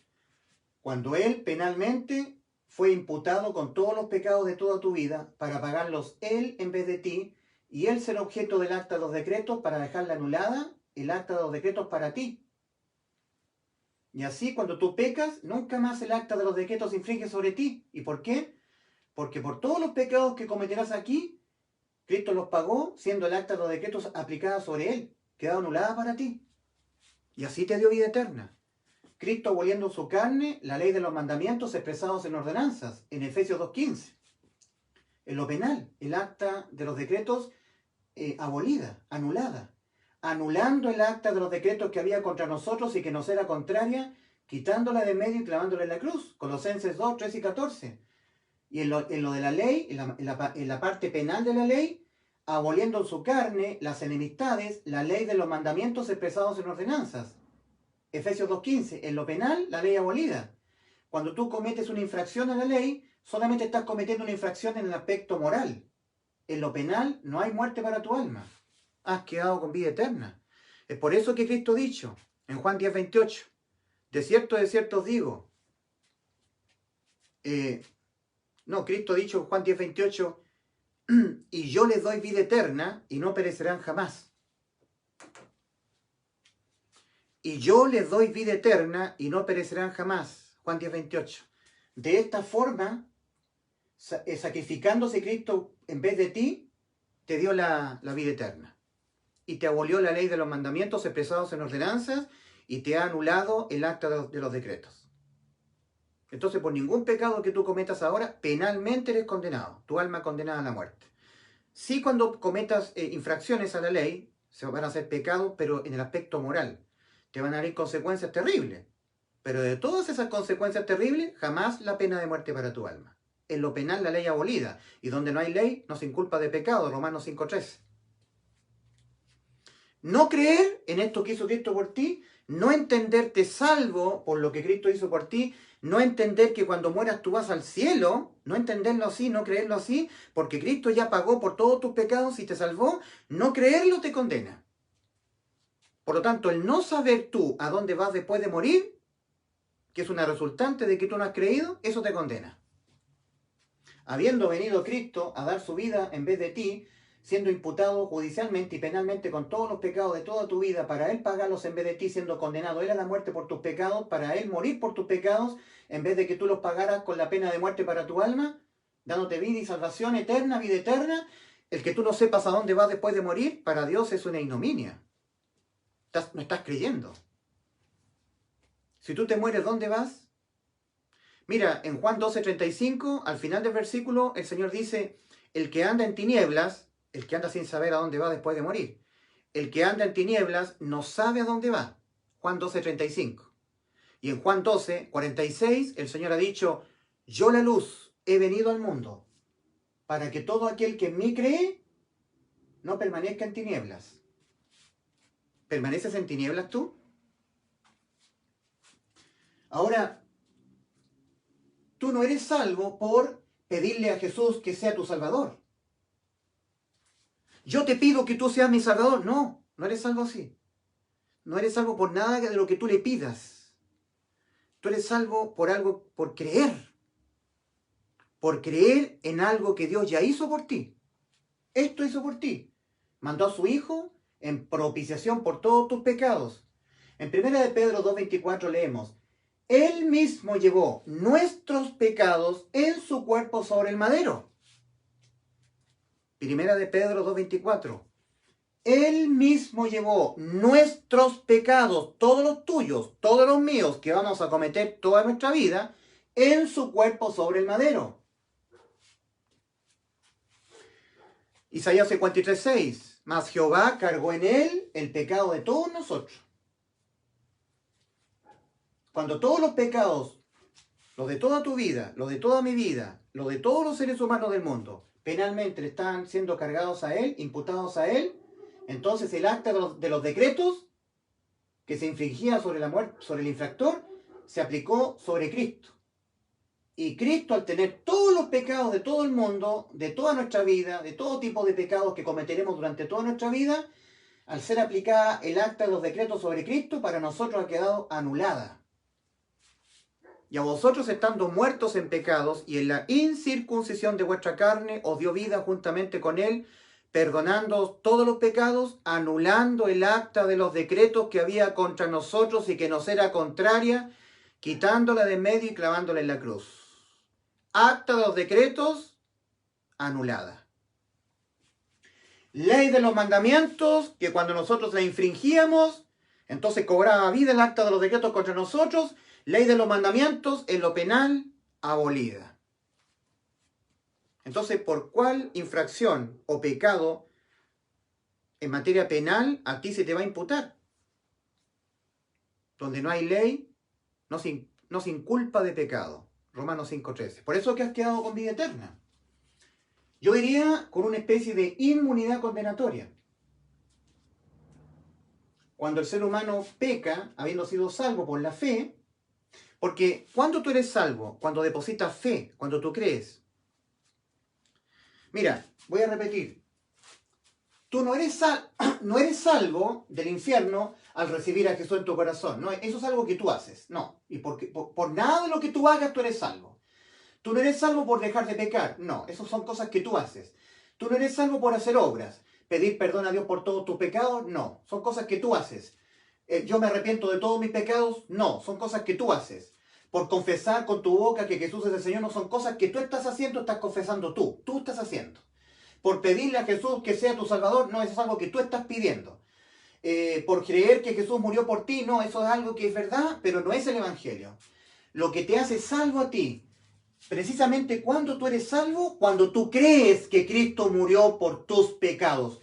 Cuando Él penalmente fue imputado con todos los pecados de toda tu vida para pagarlos Él en vez de ti, y Él será objeto del acta de los decretos para dejarla anulada, el acta de los decretos para ti. Y así cuando tú pecas, nunca más el acta de los decretos se infringe sobre ti. ¿Y por qué? Porque por todos los pecados que cometerás aquí, Cristo los pagó, siendo el acta de los decretos aplicada sobre Él. quedó anulada para ti. Y así te dio vida eterna. Cristo aboliendo en su carne la ley de los mandamientos expresados en ordenanzas, en Efesios 2:15. En lo penal, el acta de los decretos abolida, anulada. Anulando el acta de los decretos que había contra nosotros y que nos era contraria, quitándola de medio y clavándola en la cruz. Colosenses 2, 13 y 14. Y en lo de la ley, en la parte penal de la ley, aboliendo en su carne las enemistades, la ley de los mandamientos expresados en ordenanzas. Efesios 2:15. En lo penal, la ley abolida. Cuando tú cometes una infracción a la ley, solamente estás cometiendo una infracción en el aspecto moral. En lo penal no hay muerte para tu alma. Has quedado con vida eterna. Es por eso que Cristo ha dicho en Juan 10:28, de cierto os digo. Cristo ha dicho en Juan 10:28, y yo les doy vida eterna y no perecerán jamás. Y yo les doy vida eterna y no perecerán jamás. Juan 10:28. De esta forma, sacrificándose Cristo en vez de ti, te dio la vida eterna. Y te abolió la ley de los mandamientos expresados en ordenanzas y te ha anulado el acta de los decretos. Entonces, por ningún pecado que tú cometas ahora, penalmente eres condenado. Tu alma condenada a la muerte. Sí, cuando cometas infracciones a la ley, se van a hacer pecados, pero en el aspecto moral. Te van a dar consecuencias terribles. Pero de todas esas consecuencias terribles, jamás la pena de muerte para tu alma. En lo penal, la ley abolida. Y donde no hay ley, no se inculpa de pecado. Romanos 5:13. No creer en esto que hizo Cristo por ti, no entenderte salvo por lo que Cristo hizo por ti, no entender que cuando mueras tú vas al cielo, no entenderlo así, no creerlo así, porque Cristo ya pagó por todos tus pecados y te salvó, no creerlo te condena. Por lo tanto, el no saber tú a dónde vas después de morir, que es una resultante de que tú no has creído, eso te condena. Habiendo venido Cristo a dar su vida en vez de ti, siendo imputado judicialmente y penalmente con todos los pecados de toda tu vida, para Él pagarlos en vez de ti, siendo condenado Él a la muerte por tus pecados, para Él morir por tus pecados, en vez de que tú los pagaras con la pena de muerte para tu alma, dándote vida y salvación eterna, vida eterna. El que tú no sepas a dónde vas después de morir, para Dios es una ignominia. No estás creyendo. Si tú te mueres, ¿dónde vas? Mira, en Juan 12:35, al final del versículo, el Señor dice, el que anda en tinieblas, el que anda sin saber a dónde va después de morir, el que anda en tinieblas no sabe a dónde va. Juan 12:35. Y en Juan 12:46, el Señor ha dicho, yo la luz he venido al mundo, para que todo aquel que en mí cree, no permanezca en tinieblas. ¿Permaneces en tinieblas tú? Ahora, tú no eres salvo por pedirle a Jesús que sea tu Salvador. Yo te pido que tú seas mi Salvador. No, no eres salvo así. No eres salvo por nada de lo que tú le pidas. Tú eres salvo por algo, por creer. Por creer en algo que Dios ya hizo por ti. Esto hizo por ti. Mandó a su Hijo en propiciación por todos tus pecados. En 1 de Pedro 2:24 leemos, Él mismo llevó nuestros pecados en su cuerpo sobre el madero. 1 de Pedro 2:24. Él mismo llevó nuestros pecados, todos los tuyos, todos los míos, que vamos a cometer toda nuestra vida, en su cuerpo sobre el madero. Isaías 53:6. Mas Jehová cargó en él el pecado de todos nosotros. Cuando todos los pecados, los de toda tu vida, los de toda mi vida, los de todos los seres humanos del mundo, penalmente están siendo cargados a él, imputados a él, entonces el acta de los decretos que se infringía sobre la muerte, sobre el infractor, se aplicó sobre Cristo. Y Cristo, al tener todos los pecados de todo el mundo, de toda nuestra vida, de todo tipo de pecados que cometeremos durante toda nuestra vida, al ser aplicada el acta de los decretos sobre Cristo, para nosotros ha quedado anulada. Y a vosotros, estando muertos en pecados y en la incircuncisión de vuestra carne, os dio vida juntamente con él, perdonando todos los pecados, anulando el acta de los decretos que había contra nosotros y que nos era contraria, quitándola de medio y clavándola en la cruz. Acta de los decretos anulada. Ley de los mandamientos, que cuando nosotros la infringíamos, entonces cobraba vida el acta de los decretos contra nosotros. Ley de los mandamientos, en lo penal, abolida. Entonces, ¿por cuál infracción o pecado en materia penal a ti se te va a imputar? Donde no hay ley, no se inculpa de pecado. Romanos 5:13. Por eso que has quedado con vida eterna. Yo iría con una especie de inmunidad condenatoria. Cuando el ser humano peca, habiendo sido salvo por la fe, porque cuando tú eres salvo, cuando depositas fe, cuando tú crees. Mira, voy a repetir. Tú no eres salvo del infierno al recibir a Jesús en tu corazón. No, eso es algo que tú haces. No. Y por nada de lo que tú hagas, tú eres salvo. Tú no eres salvo por dejar de pecar. No, esas son cosas que tú haces. Tú no eres salvo por hacer obras. Pedir perdón a Dios por todos tus pecados. No, son cosas que tú haces. Yo me arrepiento de todos mis pecados. No, son cosas que tú haces. Por confesar con tu boca que Jesús es el Señor, no son cosas que tú estás haciendo, estás confesando tú. Tú estás haciendo. Por pedirle a Jesús que sea tu Salvador, no, eso es algo que tú estás pidiendo. Por creer que Jesús murió por ti, no, eso es algo que es verdad, pero no es el Evangelio. Lo que te hace salvo a ti, precisamente cuando tú eres salvo, cuando tú crees que Cristo murió por tus pecados.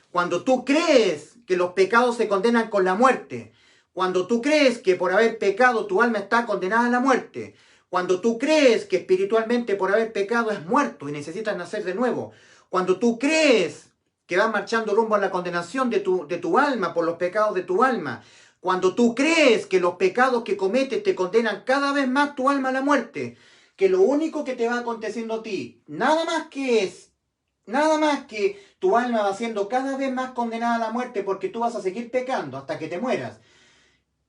Cuando tú crees que los pecados se condenan con la muerte. Cuando tú crees que por haber pecado tu alma está condenada a la muerte. Cuando tú crees que espiritualmente por haber pecado es muerto y necesitas nacer de nuevo. Cuando tú crees que vas marchando rumbo a la condenación de tu alma por los pecados de tu alma. Cuando tú crees que los pecados que cometes te condenan cada vez más tu alma a la muerte. Que lo único que te va aconteciendo a ti, nada más que tu alma va siendo cada vez más condenada a la muerte porque tú vas a seguir pecando hasta que te mueras.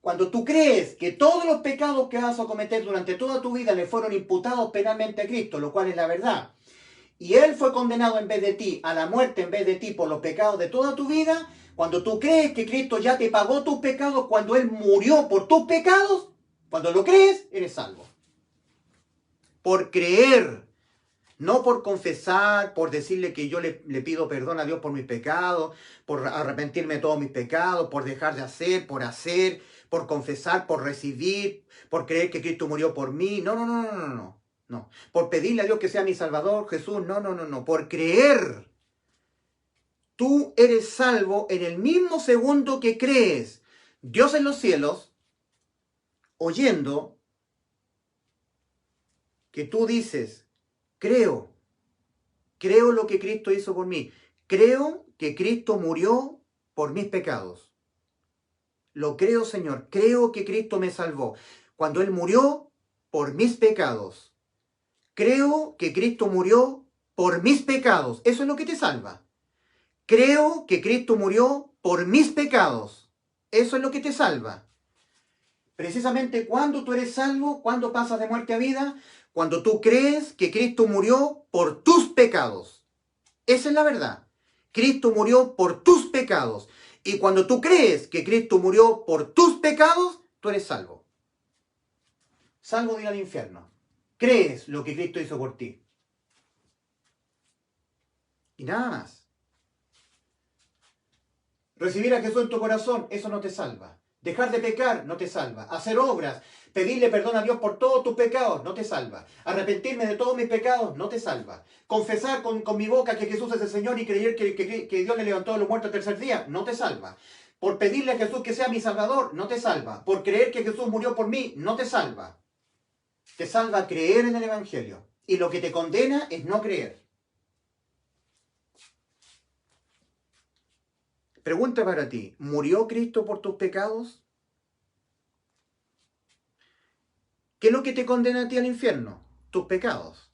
Cuando tú crees que todos los pecados que vas a cometer durante toda tu vida le fueron imputados penalmente a Cristo, lo cual es la verdad, y Él fue condenado en vez de ti, a la muerte en vez de ti por los pecados de toda tu vida, cuando tú crees que Cristo ya te pagó tus pecados, cuando Él murió por tus pecados, cuando lo crees, eres salvo. Por creer, no por confesar, por decirle que yo le pido perdón a Dios por mis pecados, por arrepentirme de todos mis pecados, por dejar de hacer, por confesar, por recibir, por creer que Cristo murió por mí. No. No. Por pedirle a Dios que sea mi Salvador, Jesús. No. Por creer. Tú eres salvo en el mismo segundo que crees. Dios en los cielos, oyendo que tú dices, creo lo que Cristo hizo por mí. Creo que Cristo murió por mis pecados. Lo creo, Señor. Creo que Cristo me salvó cuando Él murió por mis pecados. Creo que Cristo murió por mis pecados. Eso es lo que te salva. Creo que Cristo murió por mis pecados. Eso es lo que te salva. Precisamente cuando tú eres salvo, cuando pasas de muerte a vida, cuando tú crees que Cristo murió por tus pecados. Esa es la verdad. Cristo murió por tus pecados. Y cuando tú crees que Cristo murió por tus pecados, tú eres salvo. Salvo de ir al infierno. Crees lo que Cristo hizo por ti. Y nada más. Recibir a Jesús en tu corazón, eso no te salva. Dejar de pecar no te salva. Hacer obras, pedirle perdón a Dios por todos tus pecados, no te salva. Arrepentirme de todos mis pecados, no te salva. Confesar con mi boca que Jesús es el Señor y creer que Dios le levantó a los muertos el tercer día, no te salva. Por pedirle a Jesús que sea mi Salvador, no te salva. Por creer que Jesús murió por mí, no te salva. Te salva creer en el Evangelio. Y lo que te condena es no creer. Pregunta para ti, ¿murió Cristo por tus pecados? ¿Qué es lo que te condena a ti al infierno? Tus pecados.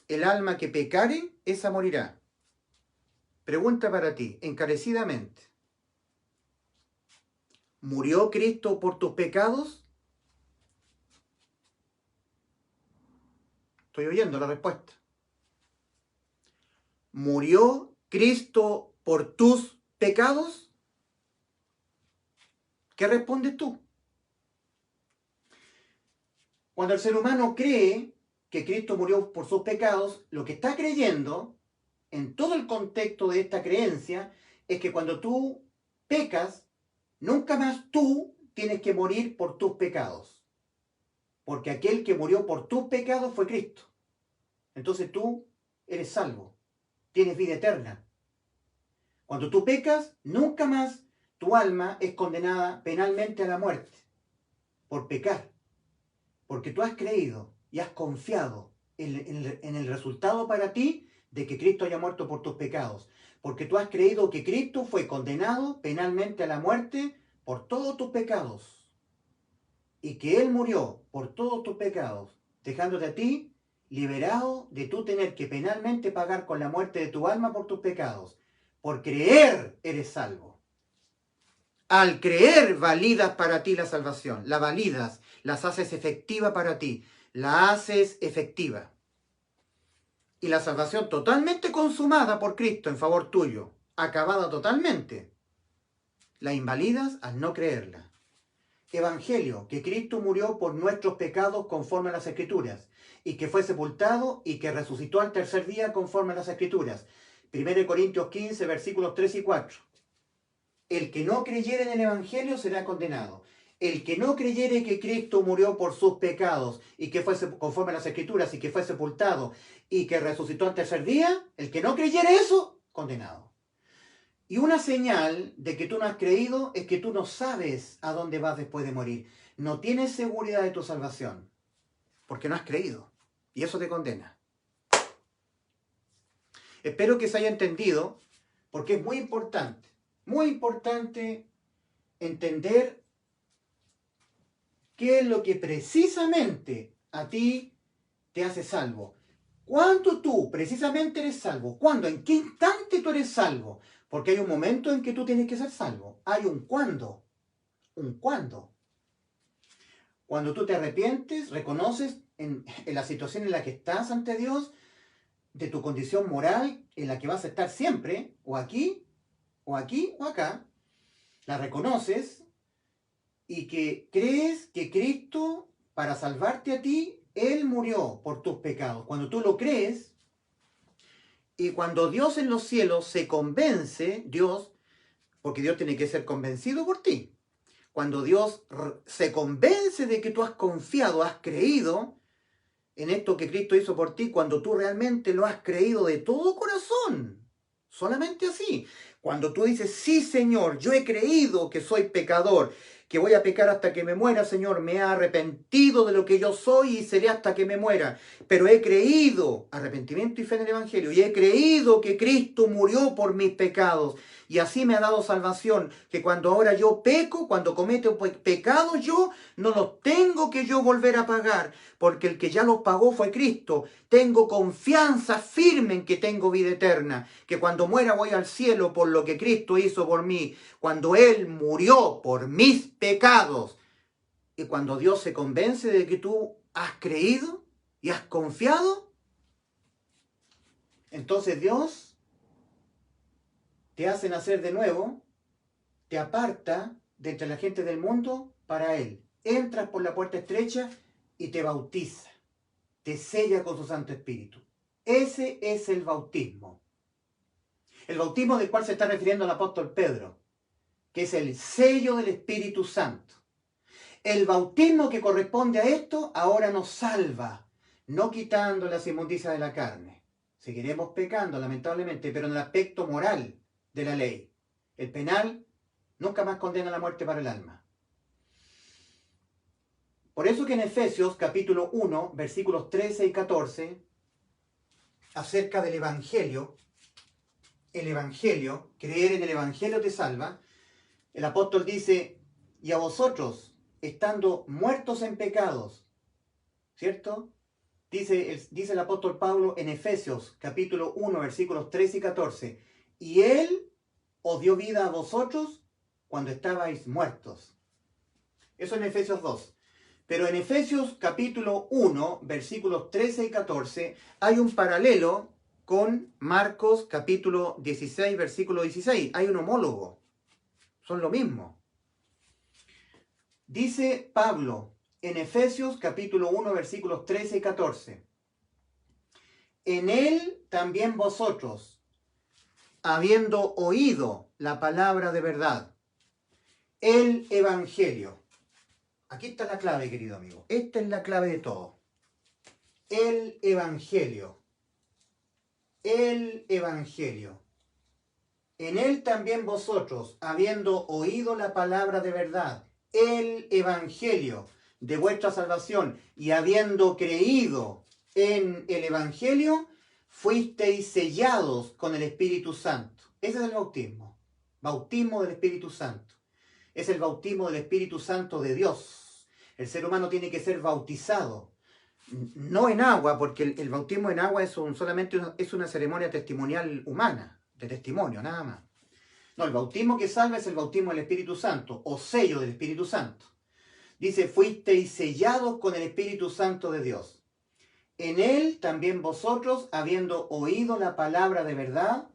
El alma que pecare, esa morirá. Pregunta para ti, encarecidamente. ¿Murió Cristo por tus pecados? Estoy oyendo la respuesta. ¿Murió Cristo por tus pecados? ¿Qué respondes tú? Cuando el ser humano cree que Cristo murió por sus pecados, lo que está creyendo en todo el contexto de esta creencia es que cuando tú pecas, nunca más tú tienes que morir por tus pecados. Porque aquel que murió por tus pecados fue Cristo. Entonces tú eres salvo, tienes vida eterna. Cuando tú pecas, nunca más tu alma es condenada penalmente a la muerte por pecar. Porque tú has creído y has confiado en el resultado para ti de que Cristo haya muerto por tus pecados. Porque tú has creído que Cristo fue condenado penalmente a la muerte por todos tus pecados. Y que Él murió por todos tus pecados, dejándote a ti liberado de tú tener que penalmente pagar con la muerte de tu alma por tus pecados. Por creer eres salvo. Al creer validas para ti la salvación. La validas, las haces efectiva para ti. La haces efectiva. Y la salvación totalmente consumada por Cristo en favor tuyo. Acabada totalmente. La invalidas al no creerla. Evangelio, que Cristo murió por nuestros pecados conforme a las Escrituras, y que fue sepultado y que resucitó al tercer día conforme a las Escrituras. 1 Corintios 15, versículos 3 y 4. El que no creyere en el Evangelio será condenado. El que no creyere que Cristo murió por sus pecados y que fue conforme a las Escrituras y que fue sepultado y que resucitó al tercer día, el que no creyere eso, condenado. Y una señal de que tú no has creído es que tú no sabes a dónde vas después de morir. No tienes seguridad de tu salvación, porque no has creído. Y eso te condena. Espero que se haya entendido, porque es muy importante entender qué es lo que precisamente a ti te hace salvo. ¿Cuándo tú precisamente eres salvo? ¿Cuándo? ¿En qué instante tú eres salvo? Porque hay un momento en que tú tienes que ser salvo. Hay un cuándo. Un cuándo. Cuando tú te arrepientes, reconoces en la situación en la que estás ante Dios, de tu condición moral en la que vas a estar siempre, o aquí, o aquí, o acá, la reconoces y que crees que Cristo, para salvarte a ti, Él murió por tus pecados. Cuando tú lo crees, y cuando Dios en los cielos se convence, Dios, porque Dios tiene que ser convencido por ti. Cuando Dios se convence de que tú has confiado, has creído en esto que Cristo hizo por ti, cuando tú realmente lo has creído de todo corazón, solamente así. Cuando tú dices, sí Señor, yo he creído que soy pecador, que voy a pecar hasta que me muera, Señor, me he arrepentido de lo que yo soy y seré hasta que me muera, pero he creído, arrepentimiento y fe en el Evangelio, y he creído que Cristo murió por mis pecados, y así me ha dado salvación, que cuando ahora yo peco, cuando cometo pecados yo, no los tengo que yo volver a pagar, porque el que ya los pagó fue Cristo. Tengo confianza firme en que tengo vida eterna, que cuando muera voy al cielo por lo que Cristo hizo por mí, cuando Él murió por mis pecados. Y cuando Dios se convence de que tú has creído y has confiado, entonces Dios te hace nacer de nuevo, te aparta de entre la gente del mundo para Él. Entras por la puerta estrecha y te bautiza, te sella con su Santo Espíritu. Ese es el bautismo. El bautismo del cual se está refiriendo el apóstol Pedro, que es el sello del Espíritu Santo. El bautismo que corresponde a esto ahora nos salva, no quitando las inmundicias de la carne. Seguiremos pecando, lamentablemente, pero en el aspecto moral de la ley. El penal nunca más condena la muerte para el alma. Por eso que en Efesios capítulo 1, versículos 13 y 14, acerca del Evangelio, creer en el Evangelio te salva, el apóstol dice, y a vosotros, estando muertos en pecados, ¿cierto? Dice el apóstol Pablo en Efesios capítulo 1, versículos 13 y 14, y Él os dio vida a vosotros cuando estabais muertos. Eso en Efesios 2. Pero en Efesios capítulo 1, versículos 13 y 14, hay un paralelo con Marcos capítulo 16, versículo 16. Hay un homólogo. Son lo mismo. Dice Pablo en Efesios capítulo 1, versículos 13 y 14. En él también vosotros, habiendo oído la palabra de verdad, el Evangelio. Aquí está la clave, querido amigo. Esta es la clave de todo. El Evangelio. El Evangelio. En él también vosotros, habiendo oído la palabra de verdad, el Evangelio de vuestra salvación, y habiendo creído en el Evangelio, fuisteis sellados con el Espíritu Santo. Ese es el bautismo. Bautismo del Espíritu Santo. Es el bautismo del Espíritu Santo de Dios. El ser humano tiene que ser bautizado. No en agua, porque el bautismo en agua solamente es una ceremonia testimonial humana, de testimonio, nada más. No, el bautismo que salva es el bautismo del Espíritu Santo, o sello del Espíritu Santo. Dice, fuisteis sellados con el Espíritu Santo de Dios. En él también vosotros, habiendo oído la palabra de verdad,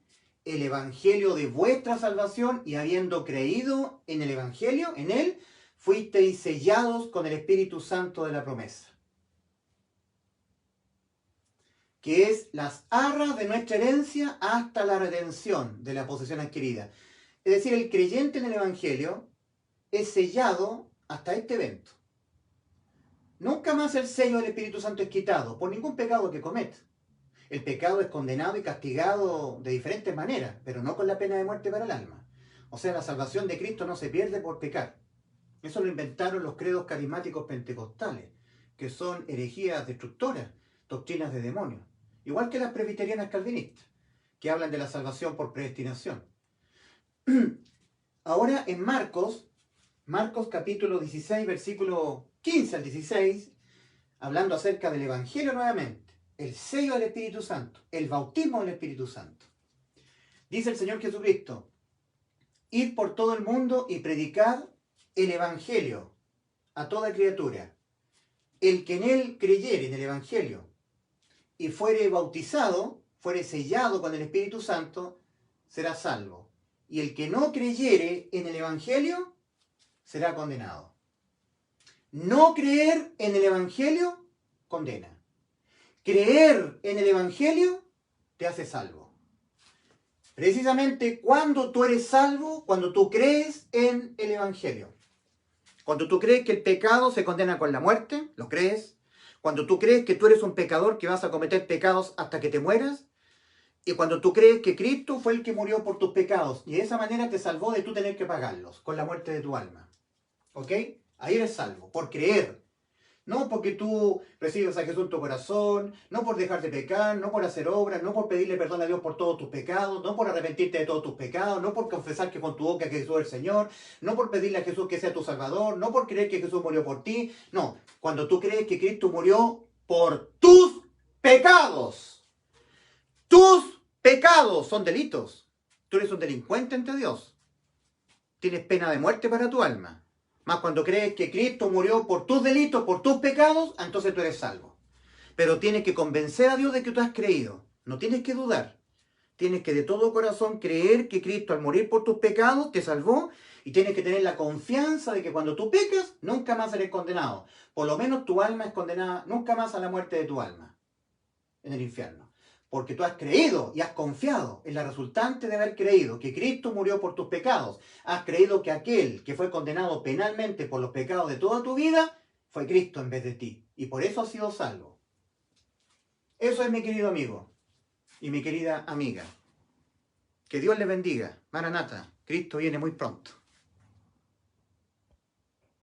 el Evangelio de vuestra salvación, y habiendo creído en el Evangelio, en él, fuisteis sellados con el Espíritu Santo de la promesa, que es las arras de nuestra herencia hasta la redención de la posesión adquirida. Es decir, el creyente en el Evangelio es sellado hasta este evento. Nunca más el sello del Espíritu Santo es quitado por ningún pecado que cometa. El pecado es condenado y castigado de diferentes maneras, pero no con la pena de muerte para el alma. O sea, la salvación de Cristo no se pierde por pecar. Eso lo inventaron los credos carismáticos pentecostales, que son herejías destructoras, doctrinas de demonios. Igual que las presbiterianas calvinistas, que hablan de la salvación por predestinación. Ahora en Marcos capítulo 16, versículo 15 al 16, hablando acerca del Evangelio nuevamente, el sello del Espíritu Santo, el bautismo del Espíritu Santo. Dice el Señor Jesucristo, id por todo el mundo y predicad el Evangelio a toda criatura. El que en él creyere, en el Evangelio, y fuere bautizado, fuere sellado con el Espíritu Santo, será salvo. Y el que no creyere en el Evangelio, será condenado. No creer en el Evangelio, condena. Creer en el Evangelio, te hace salvo. Precisamente cuando tú eres salvo, cuando tú crees en el Evangelio. Cuando tú crees que el pecado se condena con la muerte, lo crees. Cuando tú crees que tú eres un pecador que vas a cometer pecados hasta que te mueras. Y cuando tú crees que Cristo fue el que murió por tus pecados y de esa manera te salvó de tú tener que pagarlos con la muerte de tu alma. ¿Ok? Ahí eres salvo, por creer. No porque tú recibes a Jesús en tu corazón, no por dejar de pecar, no por hacer obras, no por pedirle perdón a Dios por todos tus pecados, no por arrepentirte de todos tus pecados, no por confesar que con tu boca que Jesús es el Señor, no por pedirle a Jesús que sea tu Salvador, no por creer que Jesús murió por ti. No, cuando tú crees que Cristo murió por tus pecados. Tus pecados son delitos. Tú eres un delincuente ante Dios. Tienes pena de muerte para tu alma. Más cuando crees que Cristo murió por tus delitos, por tus pecados, entonces tú eres salvo. Pero tienes que convencer a Dios de que tú has creído. No tienes que dudar. Tienes que de todo corazón creer que Cristo al morir por tus pecados te salvó y tienes que tener la confianza de que cuando tú pecas, nunca más eres condenado. Por lo menos tu alma es condenada nunca más a la muerte de tu alma en el infierno. Porque tú has creído y has confiado en la resultante de haber creído que Cristo murió por tus pecados. Has creído que aquel que fue condenado penalmente por los pecados de toda tu vida fue Cristo en vez de ti. Y por eso has sido salvo. Eso es, mi querido amigo y mi querida amiga. Que Dios les bendiga. Maranata, Cristo viene muy pronto.